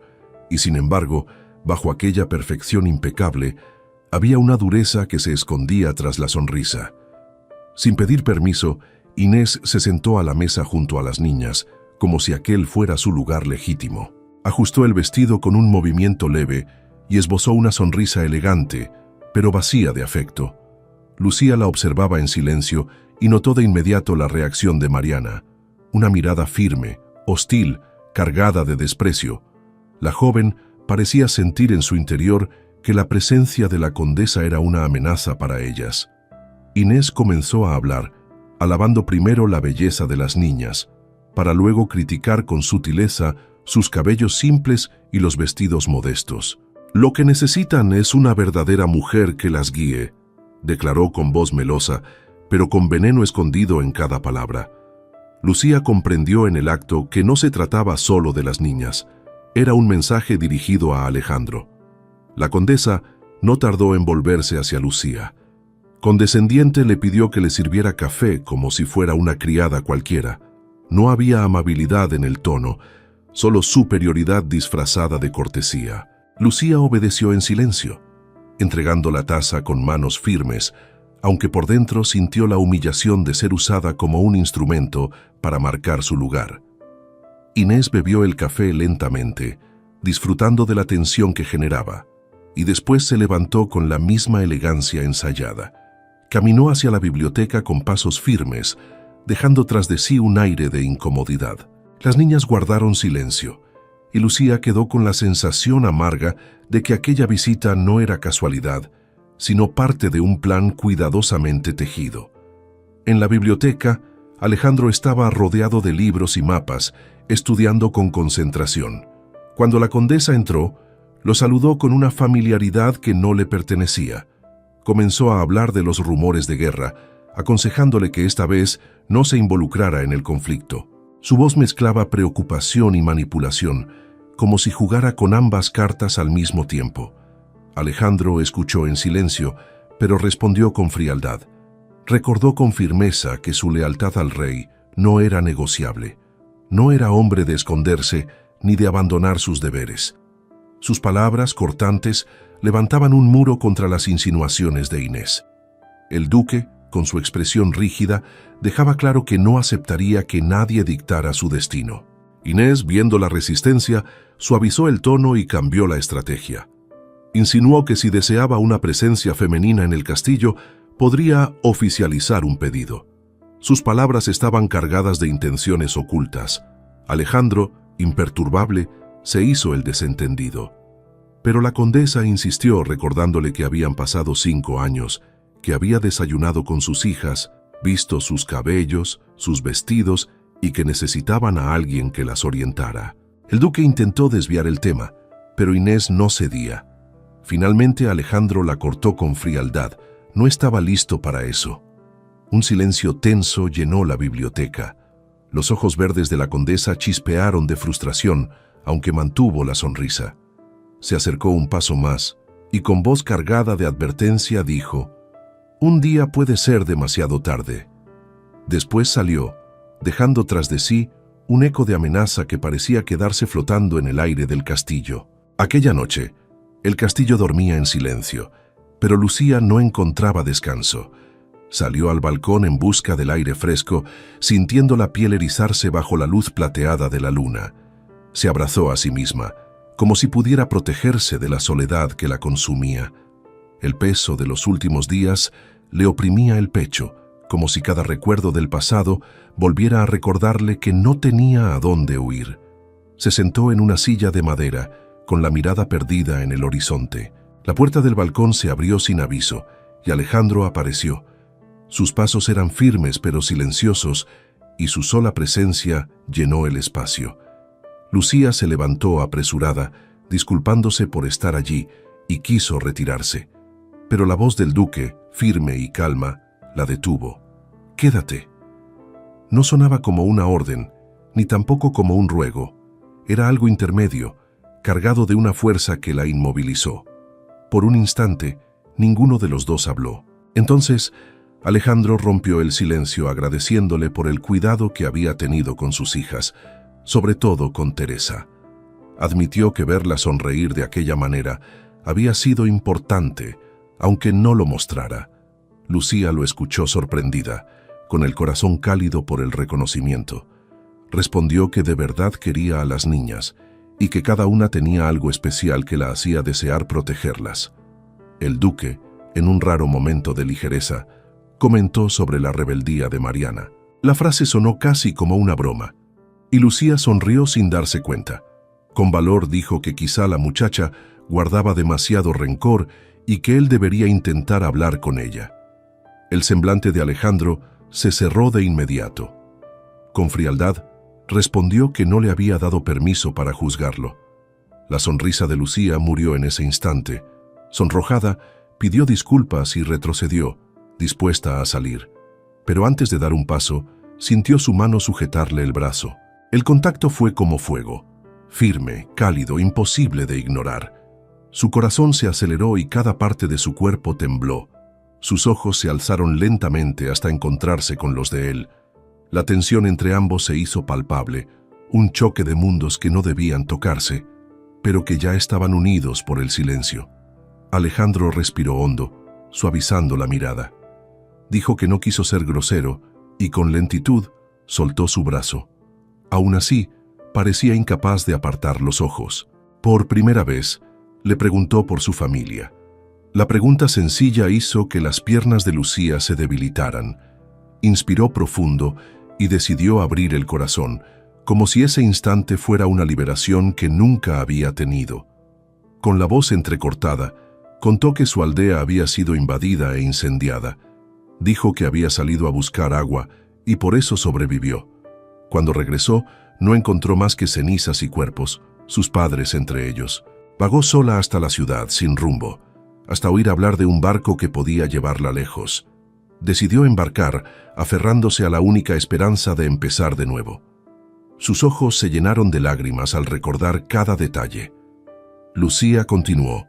y sin embargo, bajo aquella perfección impecable, había una dureza que se escondía tras la sonrisa. Sin pedir permiso, Inés se sentó a la mesa junto a las niñas, como si aquel fuera su lugar legítimo. Ajustó el vestido con un movimiento leve y esbozó una sonrisa elegante, pero vacía de afecto. Lucía la observaba en silencio y notó de inmediato la reacción de Mariana, una mirada firme, hostil, cargada de desprecio. La joven parecía sentir en su interior que la presencia de la condesa era una amenaza para ellas. Inés comenzó a hablar, alabando primero la belleza de las niñas, para luego criticar con sutileza sus cabellos simples y los vestidos modestos. «Lo que necesitan es una verdadera mujer que las guíe», declaró con voz melosa, pero con veneno escondido en cada palabra. Lucía comprendió en el acto que no se trataba solo de las niñas, era un mensaje dirigido a Alejandro. La condesa no tardó en volverse hacia Lucía. Condescendiente le pidió que le sirviera café como si fuera una criada cualquiera. No había amabilidad en el tono, solo superioridad disfrazada de cortesía. Lucía obedeció en silencio, entregando la taza con manos firmes, aunque por dentro sintió la humillación de ser usada como un instrumento para marcar su lugar. Inés bebió el café lentamente, disfrutando de la tensión que generaba, y después se levantó con la misma elegancia ensayada. Caminó hacia la biblioteca con pasos firmes, dejando tras de sí un aire de incomodidad. Las niñas guardaron silencio, y Lucía quedó con la sensación amarga de que aquella visita no era casualidad, sino parte de un plan cuidadosamente tejido. En la biblioteca, Alejandro estaba rodeado de libros y mapas, estudiando con concentración. Cuando la condesa entró, lo saludó con una familiaridad que no le pertenecía. Comenzó a hablar de los rumores de guerra, aconsejándole que esta vez no se involucrara en el conflicto. Su voz mezclaba preocupación y manipulación, como si jugara con ambas cartas al mismo tiempo. Alejandro escuchó en silencio, pero respondió con frialdad. Recordó con firmeza que su lealtad al rey no era negociable. No era hombre de esconderse ni de abandonar sus deberes. Sus palabras cortantes levantaban un muro contra las insinuaciones de Inés. El duque, con su expresión rígida, dejaba claro que no aceptaría que nadie dictara su destino. Inés, viendo la resistencia, suavizó el tono y cambió la estrategia. Insinuó que si deseaba una presencia femenina en el castillo, podría oficializar un pedido. Sus palabras estaban cargadas de intenciones ocultas. Alejandro, imperturbable, se hizo el desentendido. Pero la condesa insistió, recordándole que habían pasado 5 años, que había desayunado con sus hijas, visto sus cabellos, sus vestidos y que necesitaban a alguien que las orientara. El duque intentó desviar el tema, pero Inés no cedía. Finalmente Alejandro la cortó con frialdad. No estaba listo para eso. Un silencio tenso llenó la biblioteca. Los ojos verdes de la condesa chispearon de frustración, aunque mantuvo la sonrisa. Se acercó un paso más y con voz cargada de advertencia dijo: «Un día puede ser demasiado tarde». Después salió, dejando tras de sí un eco de amenaza que parecía quedarse flotando en el aire del castillo. Aquella noche, el castillo dormía en silencio, pero Lucía no encontraba descanso. Salió al balcón en busca del aire fresco, sintiendo la piel erizarse bajo la luz plateada de la luna. Se abrazó a sí misma, como si pudiera protegerse de la soledad que la consumía. El peso de los últimos días le oprimía el pecho, como si cada recuerdo del pasado volviera a recordarle que no tenía a dónde huir. Se sentó en una silla de madera, con la mirada perdida en el horizonte. La puerta del balcón se abrió sin aviso, y Alejandro apareció. Sus pasos eran firmes pero silenciosos, y su sola presencia llenó el espacio. Lucía se levantó apresurada, disculpándose por estar allí, y quiso retirarse. Pero la voz del duque, firme y calma, la detuvo. «Quédate». No sonaba como una orden, ni tampoco como un ruego. Era algo intermedio, cargado de una fuerza que la inmovilizó. Por un instante, ninguno de los dos habló. Entonces, Alejandro rompió el silencio agradeciéndole por el cuidado que había tenido con sus hijas, sobre todo con Teresa. Admitió que verla sonreír de aquella manera había sido importante, aunque no lo mostrara. Lucía lo escuchó sorprendida, con el corazón cálido por el reconocimiento. Respondió que de verdad quería a las niñas y que cada una tenía algo especial que la hacía desear protegerlas. El duque, en un raro momento de ligereza, comentó sobre la rebeldía de Mariana. La frase sonó casi como una broma, y Lucía sonrió sin darse cuenta. Con valor dijo que quizá la muchacha guardaba demasiado rencor y que él debería intentar hablar con ella. El semblante de Alejandro se cerró de inmediato. Con frialdad, respondió que no le había dado permiso para juzgarlo. La sonrisa de Lucía murió en ese instante. Sonrojada, pidió disculpas y retrocedió, dispuesta a salir. Pero antes de dar un paso, sintió su mano sujetarle el brazo. El contacto fue como fuego, firme, cálido, imposible de ignorar. Su corazón se aceleró y cada parte de su cuerpo tembló. Sus ojos se alzaron lentamente hasta encontrarse con los de él. La tensión entre ambos se hizo palpable, un choque de mundos que no debían tocarse, pero que ya estaban unidos por el silencio. Alejandro respiró hondo, suavizando la mirada. Dijo que no quiso ser grosero y con lentitud soltó su brazo. Aún así, parecía incapaz de apartar los ojos. Por primera vez, le preguntó por su familia. La pregunta sencilla hizo que las piernas de Lucía se debilitaran. Inspiró profundo y decidió abrir el corazón, como si ese instante fuera una liberación que nunca había tenido. Con la voz entrecortada, contó que su aldea había sido invadida e incendiada. Dijo que había salido a buscar agua y por eso sobrevivió. Cuando regresó, no encontró más que cenizas y cuerpos, sus padres entre ellos. Vagó sola hasta la ciudad, sin rumbo, hasta oír hablar de un barco que podía llevarla lejos. Decidió embarcar, aferrándose a la única esperanza de empezar de nuevo. Sus ojos se llenaron de lágrimas al recordar cada detalle. Lucía continuó.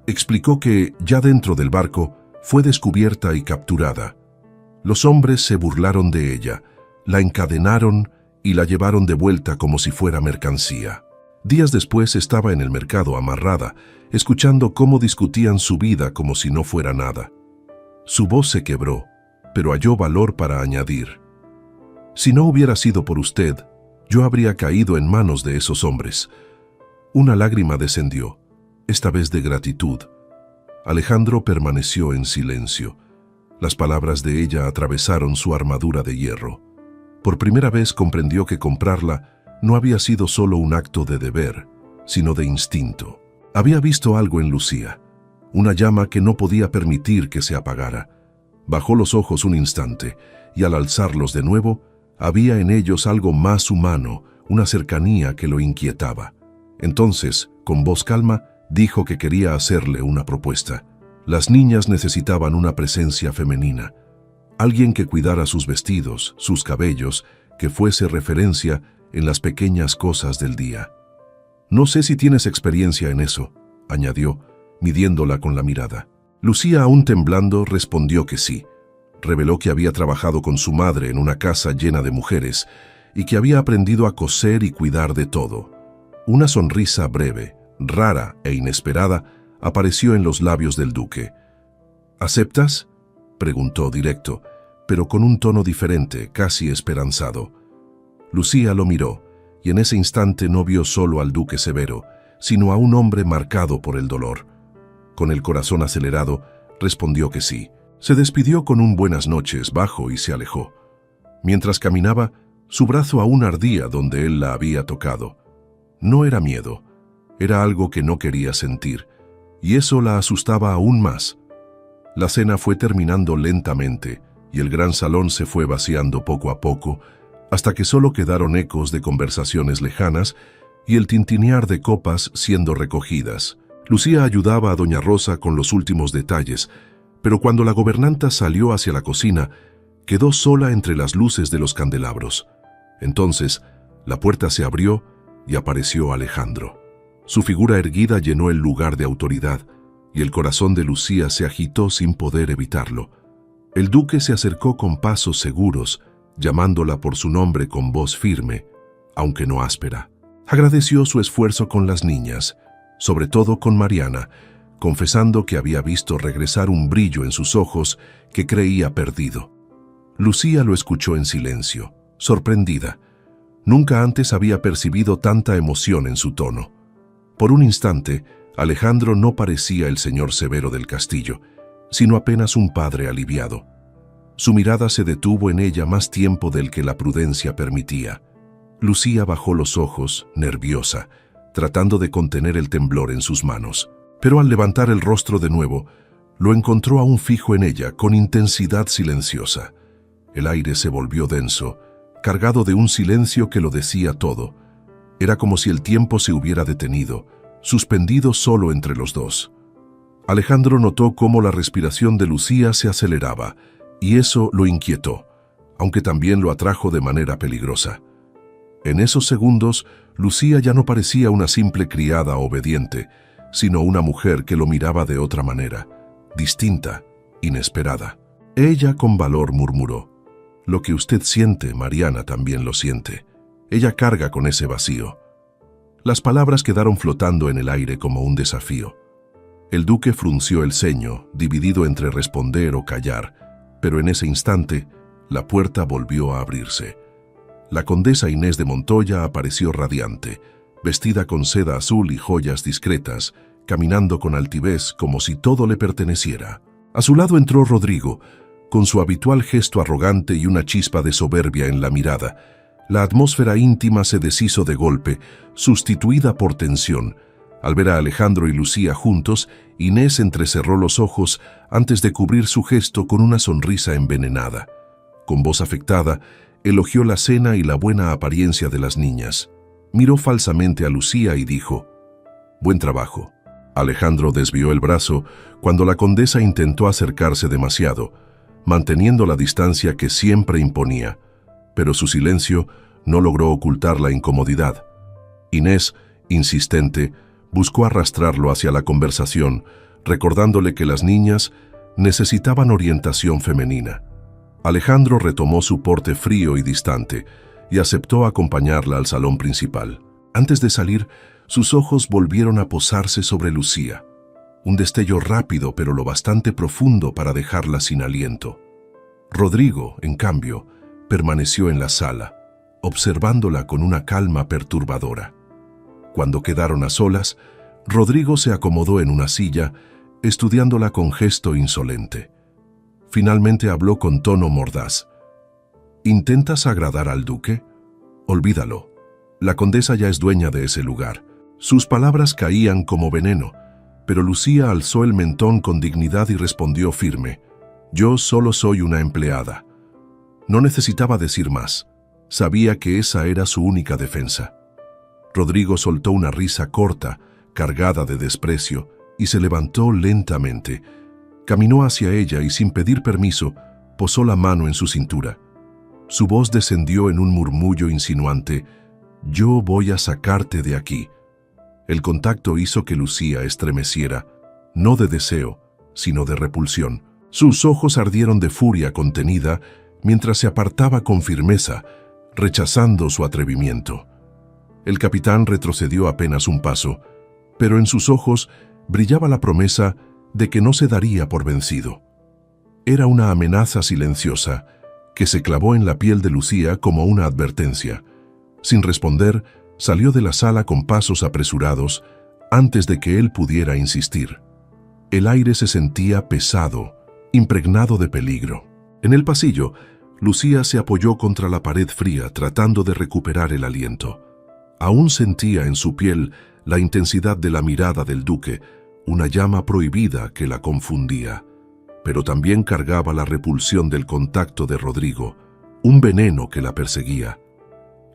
Explicó que, ya dentro del barco, fue descubierta y capturada. Los hombres se burlaron de ella, la encadenaron y la llevaron de vuelta como si fuera mercancía. Días después estaba en el mercado amarrada, escuchando cómo discutían su vida como si no fuera nada. Su voz se quebró, pero halló valor para añadir: «Si no hubiera sido por usted, yo habría caído en manos de esos hombres». Una lágrima descendió, esta vez de gratitud. Alejandro permaneció en silencio. Las palabras de ella atravesaron su armadura de hierro. Por primera vez comprendió que comprarla no había sido solo un acto de deber, sino de instinto. Había visto algo en Lucía, una llama que no podía permitir que se apagara. Bajó los ojos un instante, y al alzarlos de nuevo, había en ellos algo más humano, una cercanía que lo inquietaba. Entonces, con voz calma, dijo que quería hacerle una propuesta. Las niñas necesitaban una presencia femenina, alguien que cuidara sus vestidos, sus cabellos, que fuese referencia en las pequeñas cosas del día. «No sé si tienes experiencia en eso», añadió, midiéndola con la mirada. Lucía, aún temblando, respondió que sí. Reveló que había trabajado con su madre en una casa llena de mujeres y que había aprendido a coser y cuidar de todo. Una sonrisa breve, rara e inesperada apareció en los labios del duque. «¿Aceptas?», preguntó directo, pero con un tono diferente, casi esperanzado. Lucía lo miró, y en ese instante no vio solo al duque severo, sino a un hombre marcado por el dolor. Con el corazón acelerado, respondió que sí. Se despidió con un buenas noches bajo y se alejó. Mientras caminaba, su brazo aún ardía donde él la había tocado. No era miedo, era algo que no quería sentir, y eso la asustaba aún más. La cena fue terminando lentamente, y el gran salón se fue vaciando poco a poco, hasta que solo quedaron ecos de conversaciones lejanas y el tintinear de copas siendo recogidas. Lucía ayudaba a doña Rosa con los últimos detalles, pero cuando la gobernanta salió hacia la cocina, quedó sola entre las luces de los candelabros. Entonces, la puerta se abrió y apareció Alejandro. Su figura erguida llenó el lugar de autoridad, y el corazón de Lucía se agitó sin poder evitarlo. El duque se acercó con pasos seguros, llamándola por su nombre con voz firme, aunque no áspera. Agradeció su esfuerzo con las niñas, sobre todo con Mariana, confesando que había visto regresar un brillo en sus ojos que creía perdido. Lucía lo escuchó en silencio, sorprendida. Nunca antes había percibido tanta emoción en su tono. Por un instante, Alejandro no parecía el señor severo del castillo, sino apenas un padre aliviado. Su mirada se detuvo en ella más tiempo del que la prudencia permitía. Lucía bajó los ojos, nerviosa, tratando de contener el temblor en sus manos. Pero al levantar el rostro de nuevo, lo encontró aún fijo en ella, con intensidad silenciosa. El aire se volvió denso, cargado de un silencio que lo decía todo. Era como si el tiempo se hubiera detenido, suspendido solo entre los dos. Alejandro notó cómo la respiración de Lucía se aceleraba, y eso lo inquietó, aunque también lo atrajo de manera peligrosa. En esos segundos, Lucía ya no parecía una simple criada obediente, sino una mujer que lo miraba de otra manera, distinta, inesperada. Ella con valor murmuró: «Lo que usted siente, Mariana también lo siente. Ella carga con ese vacío». Las palabras quedaron flotando en el aire como un desafío. El duque frunció el ceño, dividido entre responder o callar, pero en ese instante, la puerta volvió a abrirse. La condesa Inés de Montoya apareció radiante, vestida con seda azul y joyas discretas, caminando con altivez como si todo le perteneciera. A su lado entró Rodrigo, con su habitual gesto arrogante y una chispa de soberbia en la mirada. La atmósfera íntima se deshizo de golpe, sustituida por tensión. Al ver a Alejandro y Lucía juntos, Inés entrecerró los ojos antes de cubrir su gesto con una sonrisa envenenada. Con voz afectada, elogió la cena y la buena apariencia de las niñas. Miró falsamente a Lucía y dijo: «Buen trabajo». Alejandro desvió el brazo cuando la condesa intentó acercarse demasiado, manteniendo la distancia que siempre imponía, pero su silencio no logró ocultar la incomodidad. Inés, insistente, buscó arrastrarlo hacia la conversación, recordándole que las niñas necesitaban orientación femenina. Alejandro retomó su porte frío y distante y aceptó acompañarla al salón principal. Antes de salir, sus ojos volvieron a posarse sobre Lucía. Un destello rápido pero lo bastante profundo para dejarla sin aliento. Rodrigo, en cambio, permaneció en la sala, observándola con una calma perturbadora. Cuando quedaron a solas, Rodrigo se acomodó en una silla, estudiándola con gesto insolente. Finalmente habló con tono mordaz: «¿Intentas agradar al duque? Olvídalo. La condesa ya es dueña de ese lugar». Sus palabras caían como veneno, pero Lucía alzó el mentón con dignidad y respondió firme: «Yo solo soy una empleada». No necesitaba decir más. Sabía que esa era su única defensa. Rodrigo soltó una risa corta, cargada de desprecio, y se levantó lentamente. Caminó hacia ella y, sin pedir permiso, posó la mano en su cintura. Su voz descendió en un murmullo insinuante: «Yo voy a sacarte de aquí». El contacto hizo que Lucía estremeciera, no de deseo, sino de repulsión. Sus ojos ardieron de furia contenida mientras se apartaba con firmeza, rechazando su atrevimiento. El capitán retrocedió apenas un paso, pero en sus ojos brillaba la promesa de que no se daría por vencido. Era una amenaza silenciosa que se clavó en la piel de Lucía como una advertencia. Sin responder, salió de la sala con pasos apresurados antes de que él pudiera insistir. El aire se sentía pesado, impregnado de peligro. En el pasillo, Lucía se apoyó contra la pared fría tratando de recuperar el aliento. Aún sentía en su piel la intensidad de la mirada del duque, una llama prohibida que la confundía. pero también cargaba la repulsión del contacto de Rodrigo, un veneno que la perseguía.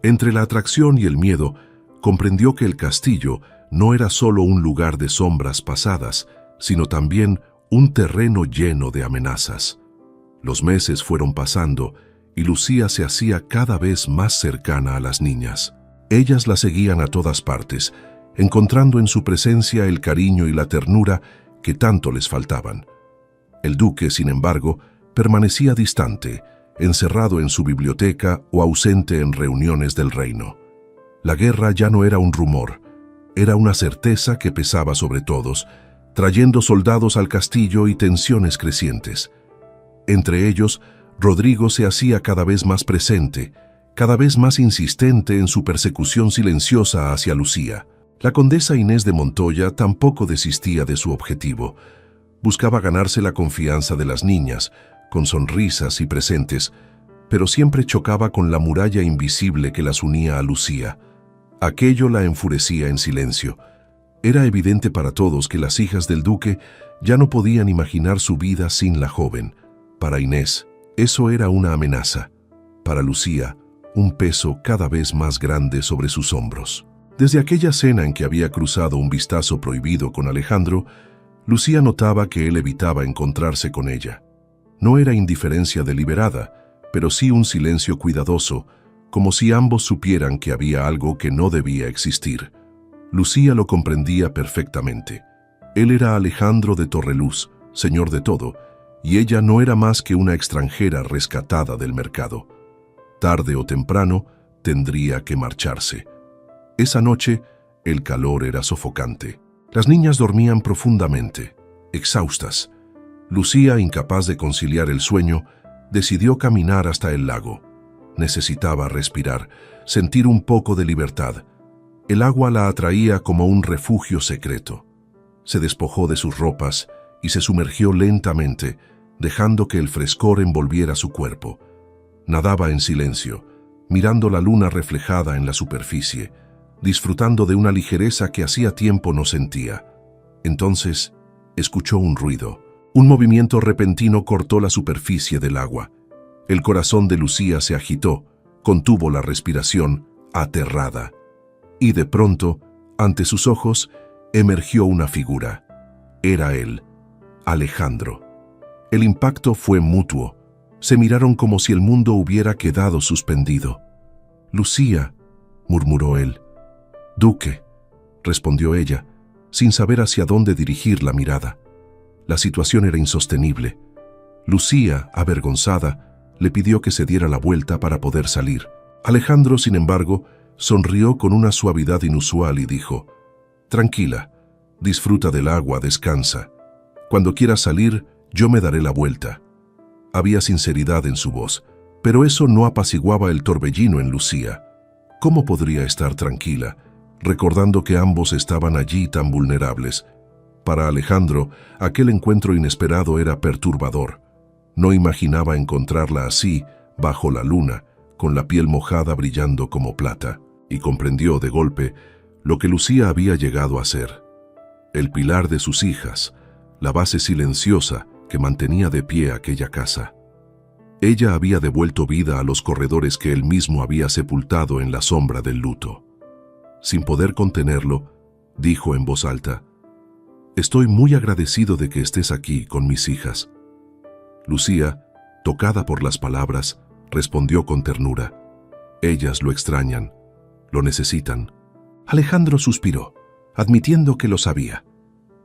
Entre la atracción y el miedo, comprendió que el castillo no era solo un lugar de sombras pasadas, sino también un terreno lleno de amenazas. Los meses fueron pasando y Lucía se hacía cada vez más cercana a las niñas. Ellas la seguían a todas partes, encontrando en su presencia el cariño y la ternura que tanto les faltaban. El duque, sin embargo, permanecía distante, encerrado en su biblioteca o ausente en reuniones del reino. La guerra ya no era un rumor, era una certeza que pesaba sobre todos, trayendo soldados al castillo y tensiones crecientes. Entre ellos, Rodrigo se hacía cada vez más presente, cada vez más insistente en su persecución silenciosa hacia Lucía. La condesa Inés de Montoya tampoco desistía de su objetivo. Buscaba ganarse la confianza de las niñas, con sonrisas y presentes, pero siempre chocaba con la muralla invisible que las unía a Lucía. Aquello la enfurecía en silencio. Era evidente para todos que las hijas del duque ya no podían imaginar su vida sin la joven. Para Inés, eso era una amenaza. Para Lucía, un peso cada vez más grande sobre sus hombros. Desde aquella cena en que había cruzado un vistazo prohibido con Alejandro, Lucía notaba que él evitaba encontrarse con ella. No era indiferencia deliberada, pero sí un silencio cuidadoso, como si ambos supieran que había algo que no debía existir. Lucía lo comprendía perfectamente. Él era Alejandro de Torreluz, señor de todo, y ella no era más que una extranjera rescatada del mercado. Tarde o temprano tendría que marcharse. Esa noche, el calor era sofocante. Las niñas dormían profundamente, exhaustas. Lucía, incapaz de conciliar el sueño, decidió caminar hasta el lago. Necesitaba respirar, sentir un poco de libertad. El agua la atraía como un refugio secreto. Se despojó de sus ropas y se sumergió lentamente, dejando que el frescor envolviera su cuerpo. Nadaba en silencio, mirando la luna reflejada en la superficie, disfrutando de una ligereza que hacía tiempo no sentía. Entonces, escuchó un ruido. Un movimiento repentino cortó la superficie del agua. El corazón de Lucía se agitó, contuvo la respiración, aterrada. Y de pronto, ante sus ojos, emergió una figura. Era él, Alejandro. El impacto fue mutuo. Se miraron como si el mundo hubiera quedado suspendido. «Lucía», murmuró él. «Duque», respondió ella, sin saber hacia dónde dirigir la mirada. La situación era insostenible. Lucía, avergonzada, le pidió que se diera la vuelta para poder salir. Alejandro, sin embargo, sonrió con una suavidad inusual y dijo: «Tranquila, disfruta del agua, descansa. Cuando quieras salir, yo me daré la vuelta». Había sinceridad en su voz, pero eso no apaciguaba el torbellino en Lucía. ¿Cómo podría estar tranquila, recordando que ambos estaban allí tan vulnerables? Para Alejandro, aquel encuentro inesperado era perturbador. No imaginaba encontrarla así, bajo la luna, con la piel mojada brillando como plata, y comprendió de golpe lo que Lucía había llegado a ser. El pilar de sus hijas, la base silenciosa que mantenía de pie aquella casa. Ella había devuelto vida a los corredores que él mismo había sepultado en la sombra del luto. Sin poder contenerlo, dijo en voz alta: «Estoy muy agradecido de que estés aquí con mis hijas». Lucía, tocada por las palabras, respondió con ternura: «Ellas lo extrañan, lo necesitan». Alejandro suspiró, admitiendo que lo sabía,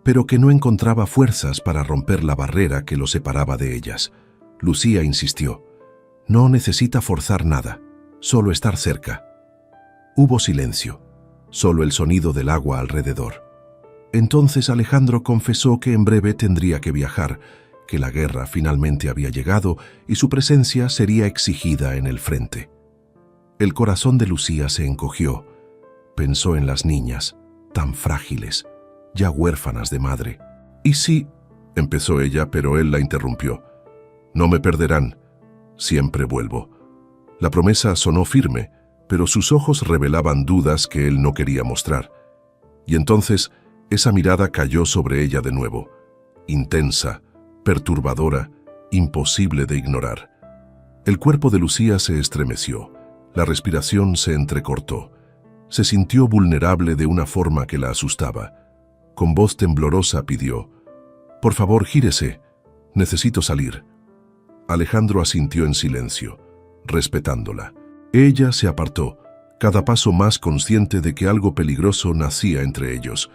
pero que no encontraba fuerzas para romper la barrera que lo separaba de ellas. Lucía insistió: «No necesita forzar nada, solo estar cerca». Hubo silencio, solo el sonido del agua alrededor. Entonces Alejandro confesó que en breve tendría que viajar, que la guerra finalmente había llegado y su presencia sería exigida en el frente. El corazón de Lucía se encogió. Pensó en las niñas, tan frágiles, ya huérfanas de madre. «¿Y si...?» empezó ella, pero él la interrumpió. «No me perderán. Siempre vuelvo». La promesa sonó firme, pero sus ojos revelaban dudas que él no quería mostrar. Y entonces esa mirada cayó sobre ella de nuevo, intensa, perturbadora, imposible de ignorar. El cuerpo de Lucía se estremeció, la respiración se entrecortó. Se sintió vulnerable de una forma que la asustaba. Con voz temblorosa pidió: «Por favor, gírese. Necesito salir». Alejandro asintió en silencio, respetándola. Ella se apartó, cada paso más consciente de que algo peligroso nacía entre ellos.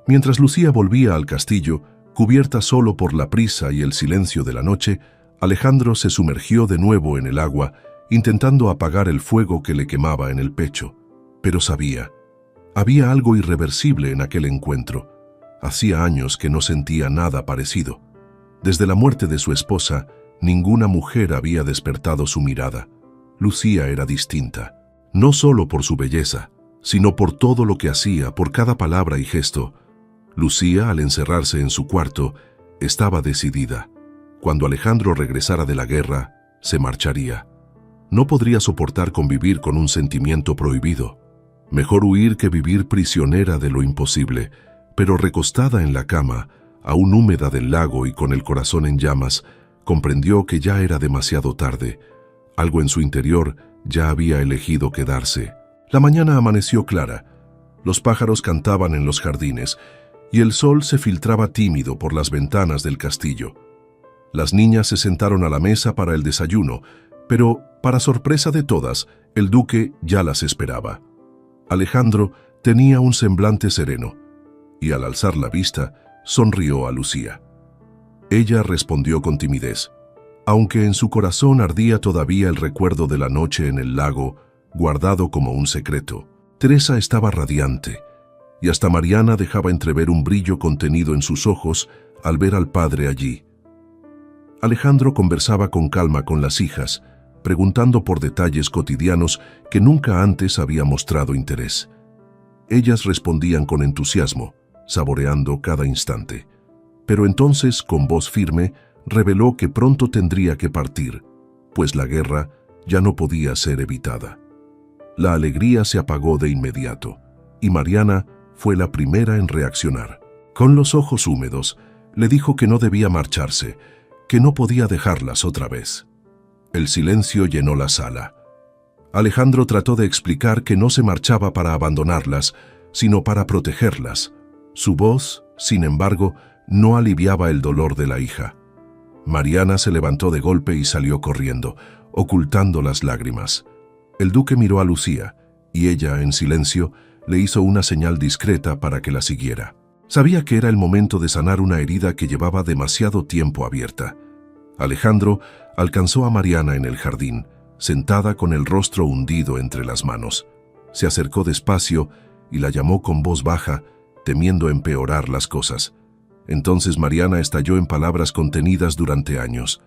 Mientras Lucía volvía al castillo, cubierta solo por la prisa y el silencio de la noche, Alejandro se sumergió de nuevo en el agua, intentando apagar el fuego que le quemaba en el pecho. Pero sabía, había algo irreversible en aquel encuentro. Hacía años que no sentía nada parecido. Desde la muerte de su esposa, ninguna mujer había despertado su mirada. Lucía era distinta, no solo por su belleza, sino por todo lo que hacía, por cada palabra y gesto. Lucía, al encerrarse en su cuarto, estaba decidida. Cuando Alejandro regresara de la guerra, se marcharía. No podría soportar convivir con un sentimiento prohibido. Mejor huir que vivir prisionera de lo imposible, pero recostada en la cama, aún húmeda del lago y con el corazón en llamas, comprendió que ya era demasiado tarde. Algo en su interior ya había elegido quedarse. La mañana amaneció clara. Los pájaros cantaban en los jardines y el sol se filtraba tímido por las ventanas del castillo. Las niñas se sentaron a la mesa para el desayuno, pero, para sorpresa de todas, el duque ya las esperaba. Alejandro tenía un semblante sereno, y al alzar la vista, sonrió a Lucía. Ella respondió con timidez, aunque en su corazón ardía todavía el recuerdo de la noche en el lago, guardado como un secreto. Teresa estaba radiante, y hasta Mariana dejaba entrever un brillo contenido en sus ojos al ver al padre allí. Alejandro conversaba con calma con las hijas, preguntando por detalles cotidianos que nunca antes había mostrado interés. Ellas respondían con entusiasmo, saboreando cada instante. Pero entonces, con voz firme, reveló que pronto tendría que partir, pues la guerra ya no podía ser evitada. La alegría se apagó de inmediato, y Mariana fue la primera en reaccionar. Con los ojos húmedos, le dijo que no debía marcharse, que no podía dejarlas otra vez. El silencio llenó la sala. Alejandro trató de explicar que no se marchaba para abandonarlas, sino para protegerlas. Su voz, sin embargo, no aliviaba el dolor de la hija. Mariana se levantó de golpe y salió corriendo, ocultando las lágrimas. El duque miró a Lucía, y ella, en silencio, le hizo una señal discreta para que la siguiera. Sabía que era el momento de sanar una herida que llevaba demasiado tiempo abierta. Alejandro alcanzó a Mariana en el jardín, sentada con el rostro hundido entre las manos. Se acercó despacio y la llamó con voz baja, temiendo empeorar las cosas. Entonces Mariana estalló en palabras contenidas durante años.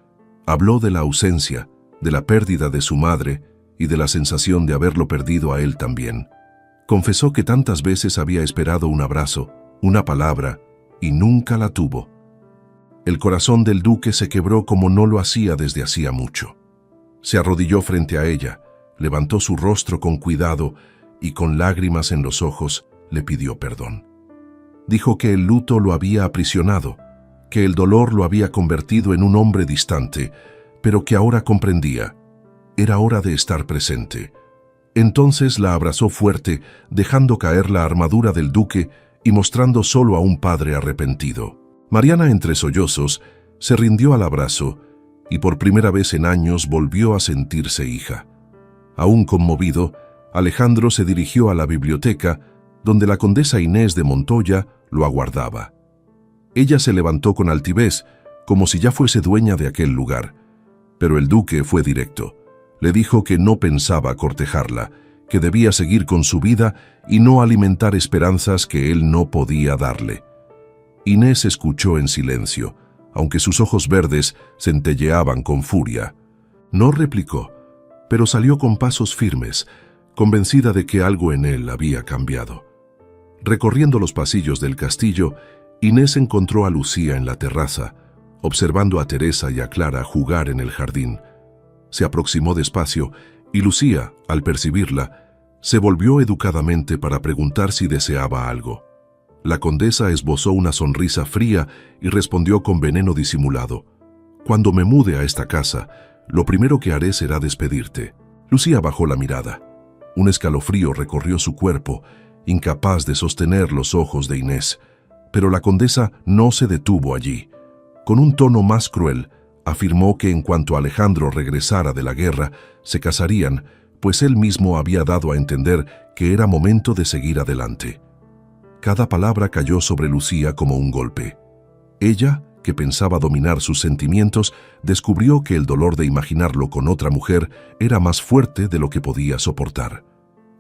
Habló de la ausencia, de la pérdida de su madre y de la sensación de haberlo perdido a él también. Confesó que tantas veces había esperado un abrazo, una palabra, y nunca la tuvo. El corazón del duque se quebró como no lo hacía desde hacía mucho. Se arrodilló frente a ella, levantó su rostro con cuidado y con lágrimas en los ojos le pidió perdón. Dijo que el luto lo había aprisionado, que el dolor lo había convertido en un hombre distante, pero que ahora comprendía. Era hora de estar presente. Entonces la abrazó fuerte, dejando caer la armadura del duque y mostrando solo a un padre arrepentido. Mariana, entre sollozos, se rindió al abrazo y por primera vez en años volvió a sentirse hija. Aún conmovido, Alejandro se dirigió a la biblioteca, donde la condesa Inés de Montoya lo aguardaba. Ella se levantó con altivez, como si ya fuese dueña de aquel lugar, pero el duque fue directo. Le dijo que no pensaba cortejarla, que debía seguir con su vida y no alimentar esperanzas que él no podía darle. Inés escuchó en silencio, aunque sus ojos verdes centelleaban con furia. No replicó, pero salió con pasos firmes, convencida de que algo en él había cambiado. Recorriendo los pasillos del castillo, Inés encontró a Lucía en la terraza, observando a Teresa y a Clara jugar en el jardín. Se aproximó despacio y Lucía, al percibirla, se volvió educadamente para preguntar si deseaba algo. La condesa esbozó una sonrisa fría y respondió con veneno disimulado: «Cuando me mude a esta casa, lo primero que haré será despedirte». Lucía bajó la mirada. Un escalofrío recorrió su cuerpo, incapaz de sostener los ojos de Inés. Pero la condesa no se detuvo allí. Con un tono más cruel, afirmó que en cuanto Alejandro regresara de la guerra, se casarían, pues él mismo había dado a entender que era momento de seguir adelante. Cada palabra cayó sobre Lucía como un golpe. Ella, que pensaba dominar sus sentimientos, descubrió que el dolor de imaginarlo con otra mujer era más fuerte de lo que podía soportar.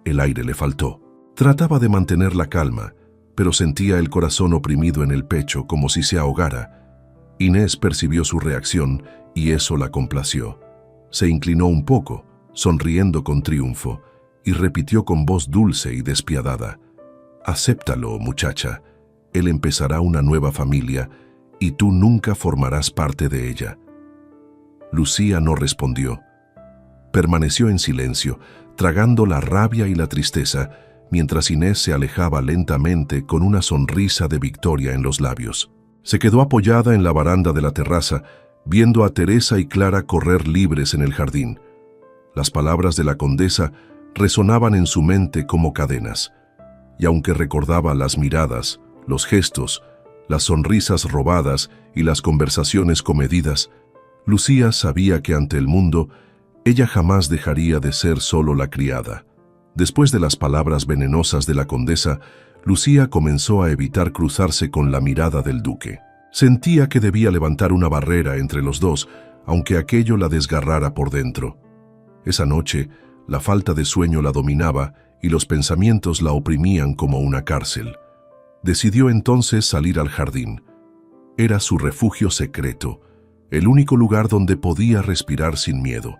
El aire le faltó. Trataba de mantener la calma, pero sentía el corazón oprimido en el pecho como si se ahogara. Inés percibió su reacción y eso la complació. Se inclinó un poco, sonriendo con triunfo, y repitió con voz dulce y despiadada: «Acéptalo, muchacha. Él empezará una nueva familia y tú nunca formarás parte de ella». Lucía no respondió. Permaneció en silencio, tragando la rabia y la tristeza, mientras Inés se alejaba lentamente con una sonrisa de victoria en los labios. Se quedó apoyada en la baranda de la terraza, viendo a Teresa y Clara correr libres en el jardín. Las palabras de la condesa resonaban en su mente como cadenas, y aunque recordaba las miradas, los gestos, las sonrisas robadas y las conversaciones comedidas, Lucía sabía que ante el mundo ella jamás dejaría de ser solo la criada. Después de las palabras venenosas de la condesa, Lucía comenzó a evitar cruzarse con la mirada del duque. Sentía que debía levantar una barrera entre los dos, aunque aquello la desgarrara por dentro. Esa noche, la falta de sueño la dominaba y los pensamientos la oprimían como una cárcel. Decidió entonces salir al jardín. Era su refugio secreto, el único lugar donde podía respirar sin miedo.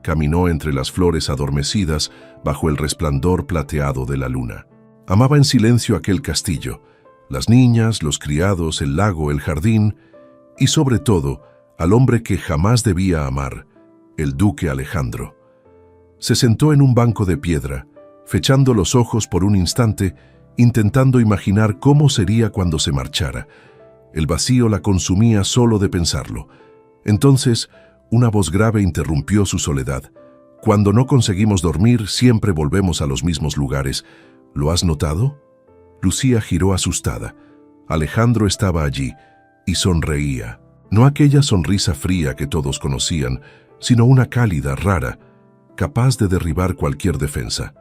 Caminó entre las flores adormecidas bajo el resplandor plateado de la luna. Amaba en silencio aquel castillo, las niñas, los criados, el lago, el jardín y sobre todo al hombre que jamás debía amar, el duque Alejandro. Se sentó en un banco de piedra, fechando los ojos por un instante, intentando imaginar cómo sería cuando se marchara. El vacío la consumía solo de pensarlo. Entonces, una voz grave interrumpió su soledad. «Cuando no conseguimos dormir, siempre volvemos a los mismos lugares. ¿Lo has notado?» Lucía giró asustada. Alejandro estaba allí y sonreía. No aquella sonrisa fría que todos conocían, sino una cálida, rara, capaz de derribar cualquier defensa.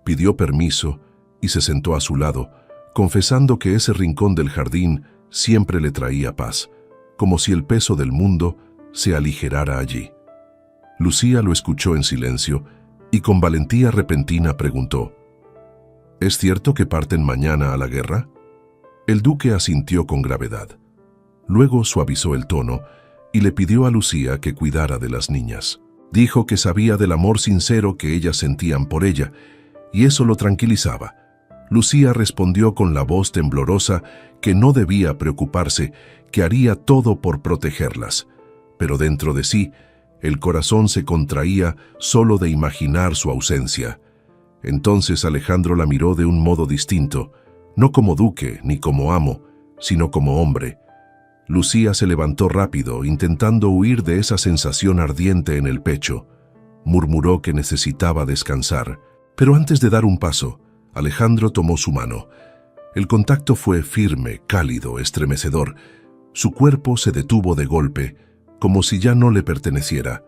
Pidió permiso y se sentó a su lado, confesando que ese rincón del jardín siempre le traía paz, como si el peso del mundo se aligerara allí. Lucía lo escuchó en silencio y con valentía repentina preguntó: «¿Es cierto que parten mañana a la guerra?» El duque asintió con gravedad. Luego suavizó el tono y le pidió a Lucía que cuidara de las niñas. Dijo que sabía del amor sincero que ellas sentían por ella, y eso lo tranquilizaba. Lucía respondió con la voz temblorosa que no debía preocuparse, que haría todo por protegerlas. Pero dentro de sí, el corazón se contraía solo de imaginar su ausencia. Entonces Alejandro la miró de un modo distinto, no como duque ni como amo, sino como hombre. Lucía se levantó rápido, intentando huir de esa sensación ardiente en el pecho. Murmuró que necesitaba descansar, pero antes de dar un paso, Alejandro tomó su mano. El contacto fue firme, cálido, estremecedor. Su cuerpo se detuvo de golpe, como si ya no le perteneciera.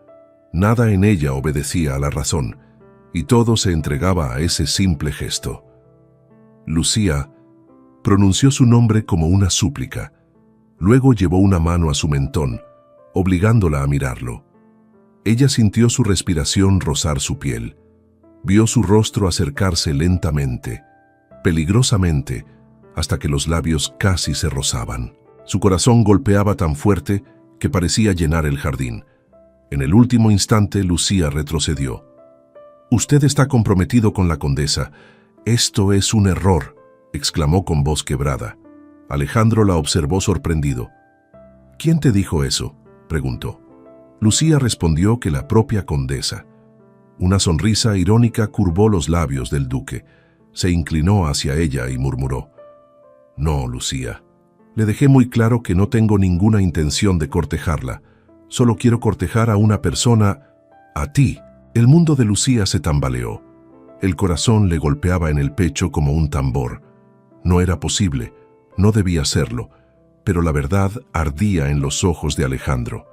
Nada en ella obedecía a la razón, y todo se entregaba a ese simple gesto. Lucía pronunció su nombre como una súplica. Luego llevó una mano a su mentón, obligándola a mirarlo. Ella sintió su respiración rozar su piel. Vio su rostro acercarse lentamente, peligrosamente, hasta que los labios casi se rozaban. Su corazón golpeaba tan fuerte que parecía llenar el jardín. En el último instante, Lucía retrocedió. «Usted está comprometido con la condesa. Esto es un error», exclamó con voz quebrada. Alejandro la observó sorprendido. «¿Quién te dijo eso?», preguntó. Lucía respondió que la propia condesa. Una sonrisa irónica curvó los labios del duque. Se inclinó hacia ella y murmuró: No, Lucía. Le dejé muy claro que no tengo ninguna intención de cortejarla. Solo quiero cortejar a una persona, a ti. El mundo de Lucía se tambaleó. El corazón le golpeaba en el pecho como un tambor. No era posible, no debía serlo, pero la verdad ardía en los ojos de Alejandro.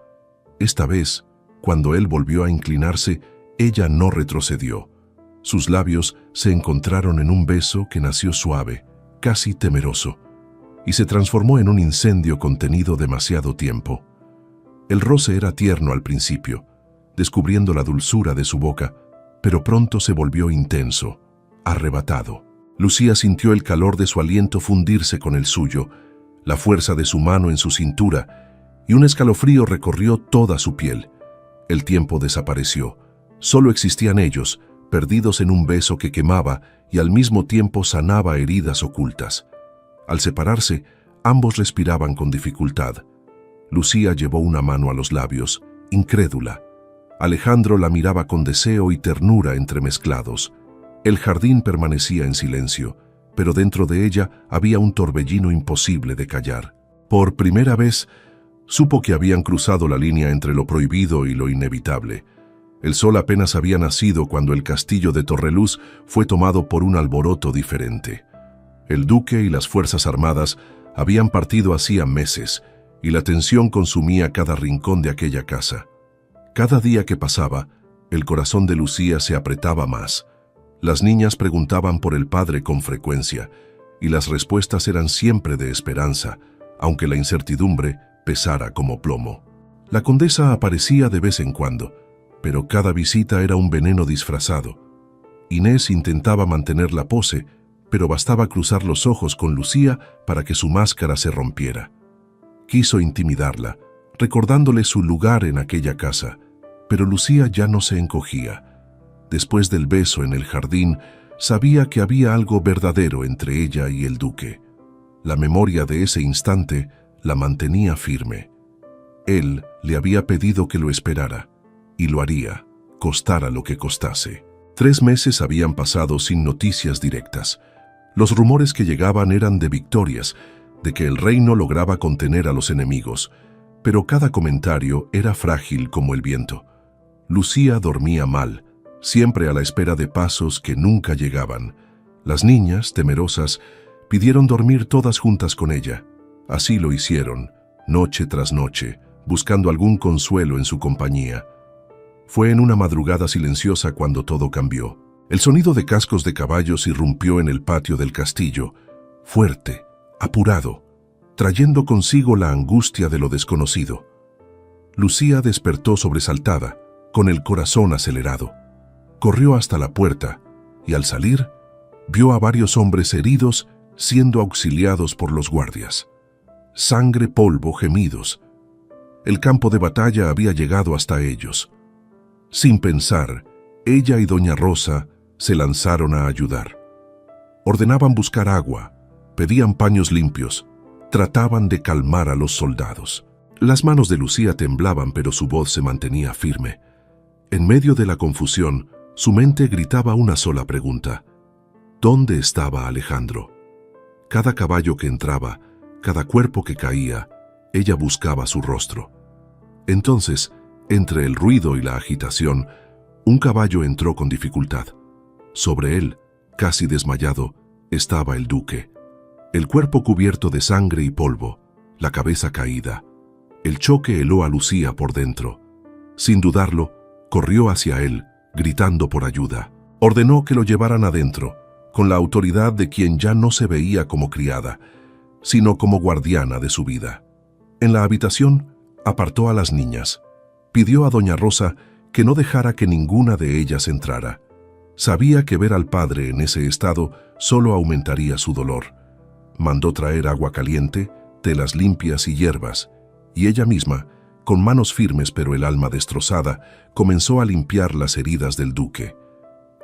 Esta vez, cuando él volvió a inclinarse, ella no retrocedió. Sus labios se encontraron en un beso que nació suave, casi temeroso, y se transformó en un incendio contenido demasiado tiempo. El roce era tierno al principio, descubriendo la dulzura de su boca, pero pronto se volvió intenso, arrebatado. Lucía sintió el calor de su aliento fundirse con el suyo, la fuerza de su mano en su cintura, y un escalofrío recorrió toda su piel. El tiempo desapareció. Solo existían ellos, perdidos en un beso que quemaba y al mismo tiempo sanaba heridas ocultas. Al separarse, ambos respiraban con dificultad. Lucía llevó una mano a los labios, incrédula. Alejandro la miraba con deseo y ternura entremezclados. El jardín permanecía en silencio, pero dentro de ella había un torbellino imposible de callar. Por primera vez, supo que habían cruzado la línea entre lo prohibido y lo inevitable. El sol apenas había nacido cuando el castillo de Torreluz fue tomado por un alboroto diferente. El duque y las fuerzas armadas habían partido hacía meses, y la tensión consumía cada rincón de aquella casa. Cada día que pasaba, el corazón de Lucía se apretaba más. Las niñas preguntaban por el padre con frecuencia, y las respuestas eran siempre de esperanza, aunque la incertidumbre pesara como plomo. La condesa aparecía de vez en cuando, pero cada visita era un veneno disfrazado. Inés intentaba mantener la pose, pero bastaba cruzar los ojos con Lucía para que su máscara se rompiera. Quiso intimidarla, recordándole su lugar en aquella casa, pero Lucía ya no se encogía. Después del beso en el jardín, sabía que había algo verdadero entre ella y el duque. La memoria de ese instante la mantenía firme. Él le había pedido que lo esperara, y lo haría, costara lo que costase. 3 meses habían pasado sin noticias directas. Los rumores que llegaban eran de victorias, de que el reino lograba contener a los enemigos, pero cada comentario era frágil como el viento. Lucía dormía mal, siempre a la espera de pasos que nunca llegaban. Las niñas, temerosas, pidieron dormir todas juntas con ella. Así lo hicieron, noche tras noche, buscando algún consuelo en su compañía. Fue en una madrugada silenciosa cuando todo cambió. El sonido de cascos de caballos irrumpió en el patio del castillo, fuerte, apurado, trayendo consigo la angustia de lo desconocido. Lucía despertó sobresaltada, con el corazón acelerado. Corrió hasta la puerta y al salir, vio a varios hombres heridos siendo auxiliados por los guardias. Sangre, polvo, gemidos. El campo de batalla había llegado hasta ellos. Sin pensar, ella y doña Rosa se lanzaron a ayudar. Ordenaban buscar agua, pedían paños limpios, trataban de calmar a los soldados. Las manos de Lucía temblaban, pero su voz se mantenía firme. En medio de la confusión, su mente gritaba una sola pregunta: ¿dónde estaba Alejandro? Cada caballo que entraba, cada cuerpo que caía, ella buscaba su rostro. Entonces, entre el ruido y la agitación, un caballo entró con dificultad. Sobre él, casi desmayado, estaba el duque. El cuerpo cubierto de sangre y polvo, la cabeza caída. El choque heló a Lucía por dentro. Sin dudarlo, corrió hacia él, gritando por ayuda. Ordenó que lo llevaran adentro, con la autoridad de quien ya no se veía como criada, sino como guardiana de su vida. En la habitación, apartó a las niñas. Pidió a doña Rosa que no dejara que ninguna de ellas entrara. Sabía que ver al padre en ese estado solo aumentaría su dolor. Mandó traer agua caliente, telas limpias y hierbas, y ella misma, con manos firmes pero el alma destrozada, comenzó a limpiar las heridas del duque.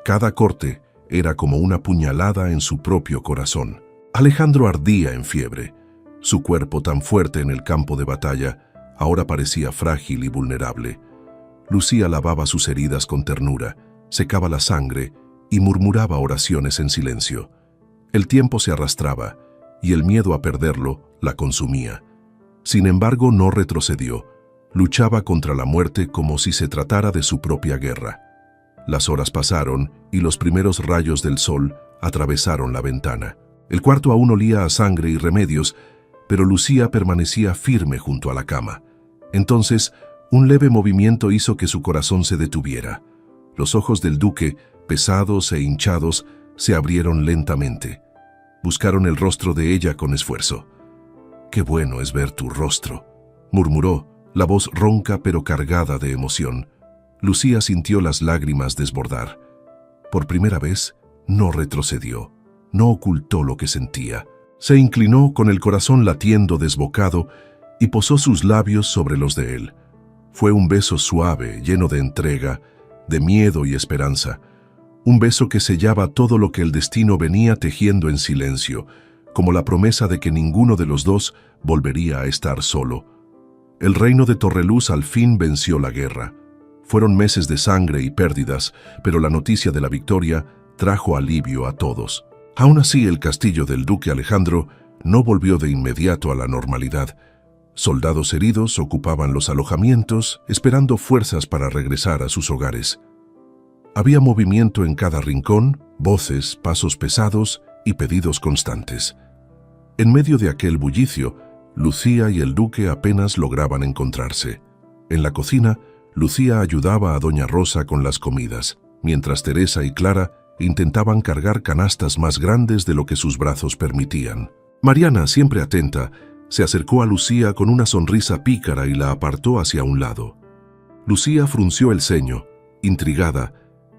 Cada corte era como una puñalada en su propio corazón. Alejandro ardía en fiebre. Su cuerpo, tan fuerte en el campo de batalla, ahora parecía frágil y vulnerable. Lucía lavaba sus heridas con ternura, secaba la sangre y murmuraba oraciones en silencio. El tiempo se arrastraba, y el miedo a perderlo la consumía. Sin embargo, no retrocedió. Luchaba contra la muerte como si se tratara de su propia guerra. Las horas pasaron y los primeros rayos del sol atravesaron la ventana. El cuarto aún olía a sangre y remedios, pero Lucía permanecía firme junto a la cama. Entonces, un leve movimiento hizo que su corazón se detuviera. Los ojos del duque, pesados e hinchados, se abrieron lentamente. Buscaron el rostro de ella con esfuerzo. «Qué bueno es ver tu rostro», murmuró, la voz ronca pero cargada de emoción. Lucía sintió las lágrimas desbordar. Por primera vez, no retrocedió, no ocultó lo que sentía. Se inclinó con el corazón latiendo desbocado y posó sus labios sobre los de él. Fue un beso suave, lleno de entrega, de miedo y esperanza. Un beso que sellaba todo lo que el destino venía tejiendo en silencio, como la promesa de que ninguno de los dos volvería a estar solo. El reino de Torreluz al fin venció la guerra. Fueron meses de sangre y pérdidas, pero la noticia de la victoria trajo alivio a todos. Aún así, el castillo del duque Alejandro no volvió de inmediato a la normalidad. Soldados heridos ocupaban los alojamientos, esperando fuerzas para regresar a sus hogares. Había movimiento en cada rincón, voces, pasos pesados y pedidos constantes. En medio de aquel bullicio, Lucía y el duque apenas lograban encontrarse. En la cocina, Lucía ayudaba a doña Rosa con las comidas, mientras Teresa y Clara intentaban cargar canastas más grandes de lo que sus brazos permitían. Mariana, siempre atenta, se acercó a Lucía con una sonrisa pícara y la apartó hacia un lado. Lucía frunció el ceño, intrigada,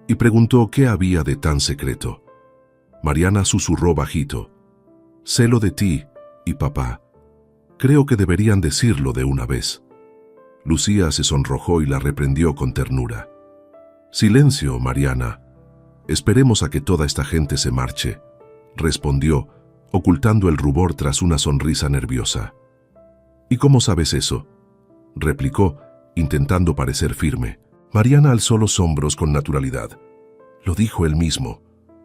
y preguntó qué había de tan secreto. Mariana susurró bajito: «Sé lo de ti y papá. Creo que deberían decirlo de una vez». Lucía se sonrojó y la reprendió con ternura. «Silencio, Mariana. Esperemos a que toda esta gente se marche», respondió, ocultando el rubor tras una sonrisa nerviosa. «¿Y cómo sabes eso?», replicó, intentando parecer firme. Mariana alzó los hombros con naturalidad. «Lo dijo él mismo.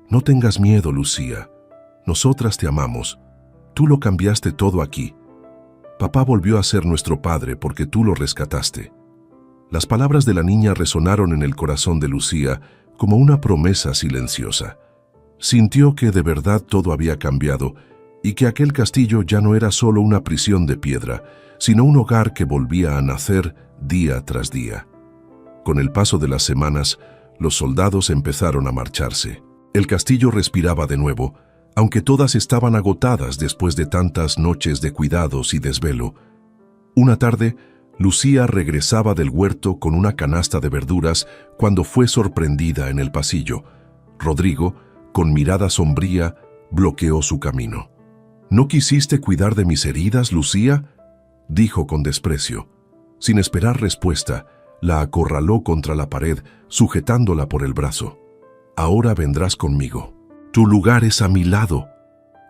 No tengas miedo, Lucía. Nosotras te amamos. Tú lo cambiaste todo aquí. Papá volvió a ser nuestro padre porque tú lo rescataste». Las palabras de la niña resonaron en el corazón de Lucía como una promesa silenciosa. Sintió que de verdad todo había cambiado y que aquel castillo ya no era solo una prisión de piedra, sino un hogar que volvía a nacer día tras día. Con el paso de las semanas, los soldados empezaron a marcharse. El castillo respiraba de nuevo, aunque todas estaban agotadas después de tantas noches de cuidados y desvelo. Una tarde, Lucía regresaba del huerto con una canasta de verduras cuando fue sorprendida en el pasillo. Rodrigo, con mirada sombría, bloqueó su camino. «¿No quisiste cuidar de mis heridas, Lucía?», dijo con desprecio. Sin esperar respuesta, la acorraló contra la pared, sujetándola por el brazo. «Ahora vendrás conmigo. Tu lugar es a mi lado».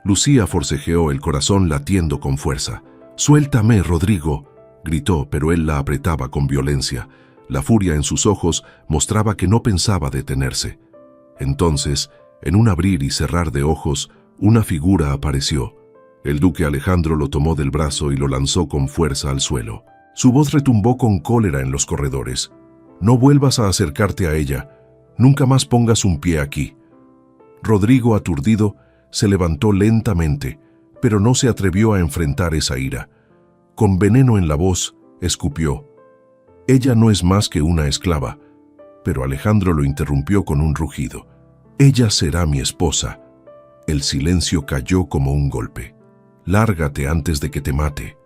Lucía forcejeó, el corazón latiendo con fuerza. «Suéltame, Rodrigo», gritó, pero él la apretaba con violencia. La furia en sus ojos mostraba que no pensaba detenerse. Entonces, en un abrir y cerrar de ojos, una figura apareció. El duque Alejandro lo tomó del brazo y lo lanzó con fuerza al suelo. Su voz retumbó con cólera en los corredores. «No vuelvas a acercarte a ella. Nunca más pongas un pie aquí». Rodrigo, aturdido, se levantó lentamente, pero no se atrevió a enfrentar esa ira. Con veneno en la voz, escupió: «Ella no es más que una esclava». Pero Alejandro lo interrumpió con un rugido: «Ella será mi esposa». El silencio cayó como un golpe. «Lárgate antes de que te mate»,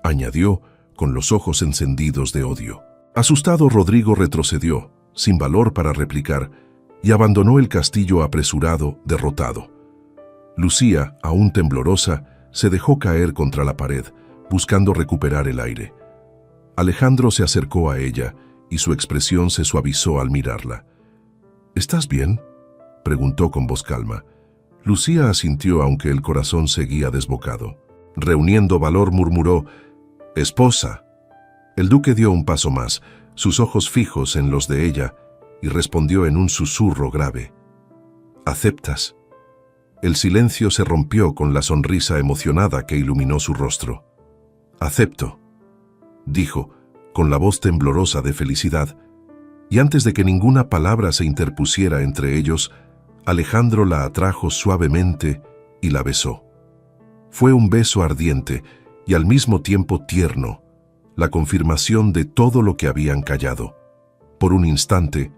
añadió, con los ojos encendidos de odio. Asustado, Rodrigo retrocedió, sin valor para replicar, y abandonó el castillo apresurado, derrotado. Lucía, aún temblorosa, se dejó caer contra la pared, buscando recuperar el aire. Alejandro se acercó a ella y su expresión se suavizó al mirarla. «¿Estás bien?», preguntó con voz calma. Lucía asintió, aunque el corazón seguía desbocado. Reuniendo valor, murmuró: «Esposa». El duque dio un paso más, sus ojos fijos en los de ella, y respondió en un susurro grave: «¿Aceptas?». El silencio se rompió con la sonrisa emocionada que iluminó su rostro. «Acepto», dijo, con la voz temblorosa de felicidad, y antes de que ninguna palabra se interpusiera entre ellos, Alejandro la atrajo suavemente y la besó. Fue un beso ardiente y al mismo tiempo tierno, la confirmación de todo lo que habían callado. Por un instante,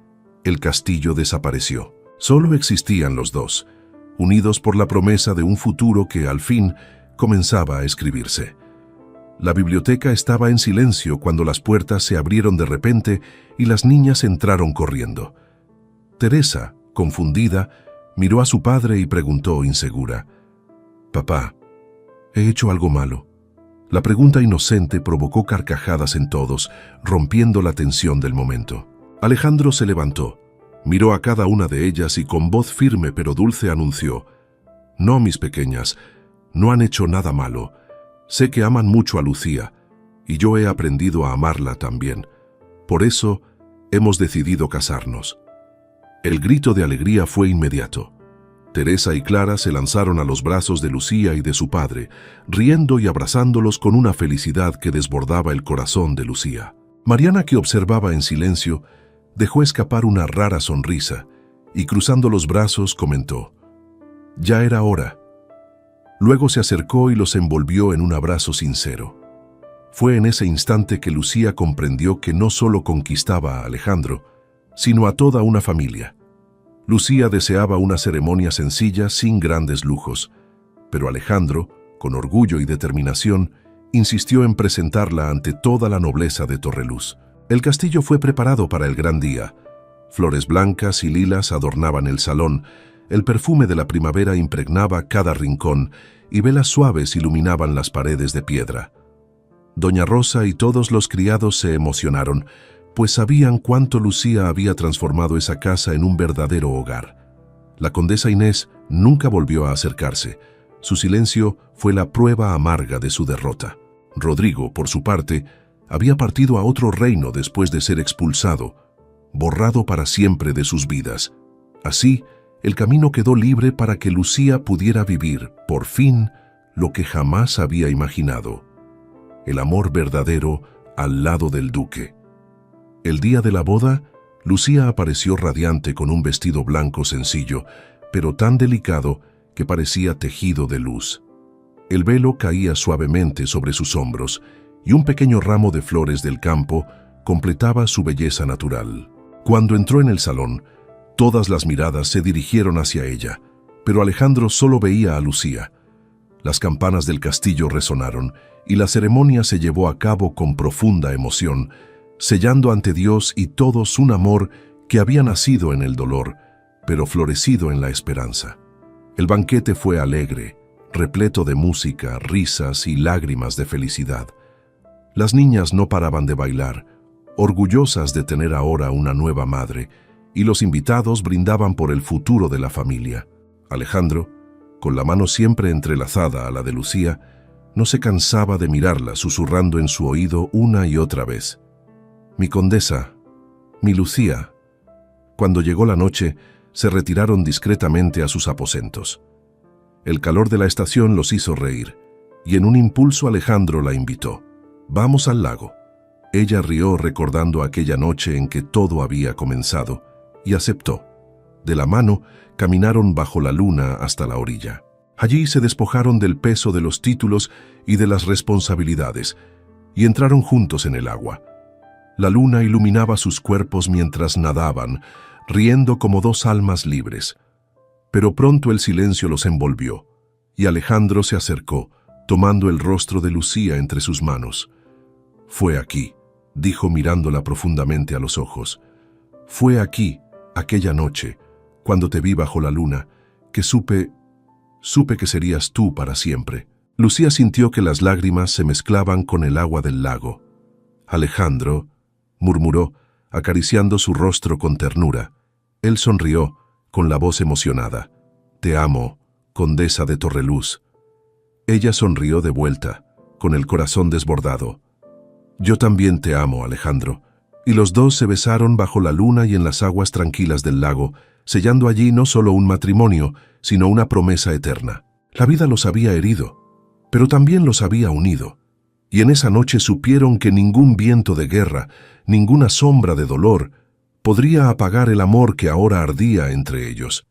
el castillo desapareció. Solo existían los dos, unidos por la promesa de un futuro que, al fin, comenzaba a escribirse. La biblioteca estaba en silencio cuando las puertas se abrieron de repente y las niñas entraron corriendo. Teresa, confundida, miró a su padre y preguntó insegura: «Papá, ¿he hecho algo malo?». La pregunta inocente provocó carcajadas en todos, rompiendo la tensión del momento. Alejandro se levantó, miró a cada una de ellas y con voz firme pero dulce anunció: «No, mis pequeñas, no han hecho nada malo. Sé que aman mucho a Lucía, y yo he aprendido a amarla también. Por eso, hemos decidido casarnos». El grito de alegría fue inmediato. Teresa y Clara se lanzaron a los brazos de Lucía y de su padre, riendo y abrazándolos con una felicidad que desbordaba el corazón de Lucía. Mariana, que observaba en silencio, dejó escapar una rara sonrisa y, cruzando los brazos, comentó: «Ya era hora». Luego se acercó y los envolvió en un abrazo sincero. Fue en ese instante que Lucía comprendió que no solo conquistaba a Alejandro, sino a toda una familia. Lucía deseaba una ceremonia sencilla sin grandes lujos, pero Alejandro, con orgullo y determinación, insistió en presentarla ante toda la nobleza de Torreluz. El castillo fue preparado para el gran día. Flores blancas y lilas adornaban el salón, el perfume de la primavera impregnaba cada rincón y velas suaves iluminaban las paredes de piedra. Doña Rosa y todos los criados se emocionaron, pues sabían cuánto Lucía había transformado esa casa en un verdadero hogar. La condesa Inés nunca volvió a acercarse. Su silencio fue la prueba amarga de su derrota. Rodrigo, por su parte, había partido a otro reino después de ser expulsado, borrado para siempre de sus vidas. Así, el camino quedó libre para que Lucía pudiera vivir, por fin, lo que jamás había imaginado: el amor verdadero al lado del duque. El día de la boda, Lucía apareció radiante con un vestido blanco sencillo, pero tan delicado que parecía tejido de luz. El velo caía suavemente sobre sus hombros y un pequeño ramo de flores del campo completaba su belleza natural. Cuando entró en el salón, todas las miradas se dirigieron hacia ella, pero Alejandro solo veía a Lucía. Las campanas del castillo resonaron y la ceremonia se llevó a cabo con profunda emoción, sellando ante Dios y todos un amor que había nacido en el dolor, pero florecido en la esperanza. El banquete fue alegre, repleto de música, risas y lágrimas de felicidad. Las niñas no paraban de bailar, orgullosas de tener ahora una nueva madre, y los invitados brindaban por el futuro de la familia. Alejandro, con la mano siempre entrelazada a la de Lucía, no se cansaba de mirarla, susurrando en su oído una y otra vez: «Mi condesa, mi Lucía». Cuando llegó la noche, se retiraron discretamente a sus aposentos. El calor de la estación los hizo reír, y en un impulso Alejandro la invitó: «Vamos al lago». Ella rió recordando aquella noche en que todo había comenzado, y aceptó. De la mano, caminaron bajo la luna hasta la orilla. Allí se despojaron del peso de los títulos y de las responsabilidades, y entraron juntos en el agua. La luna iluminaba sus cuerpos mientras nadaban, riendo como dos almas libres. Pero pronto el silencio los envolvió, y Alejandro se acercó, tomando el rostro de Lucía entre sus manos. «Fue aquí», dijo mirándola profundamente a los ojos. «Fue aquí, aquella noche, cuando te vi bajo la luna, que supe que serías tú para siempre». Lucía sintió que las lágrimas se mezclaban con el agua del lago. «Alejandro», murmuró, acariciando su rostro con ternura. Él sonrió, con la voz emocionada. «Te amo, condesa de Torreluz». Ella sonrió de vuelta, con el corazón desbordado. «Yo también te amo, Alejandro». Y los dos se besaron bajo la luna y en las aguas tranquilas del lago, sellando allí no solo un matrimonio, sino una promesa eterna. La vida los había herido, pero también los había unido, y en esa noche supieron que ningún viento de guerra, ninguna sombra de dolor, podría apagar el amor que ahora ardía entre ellos.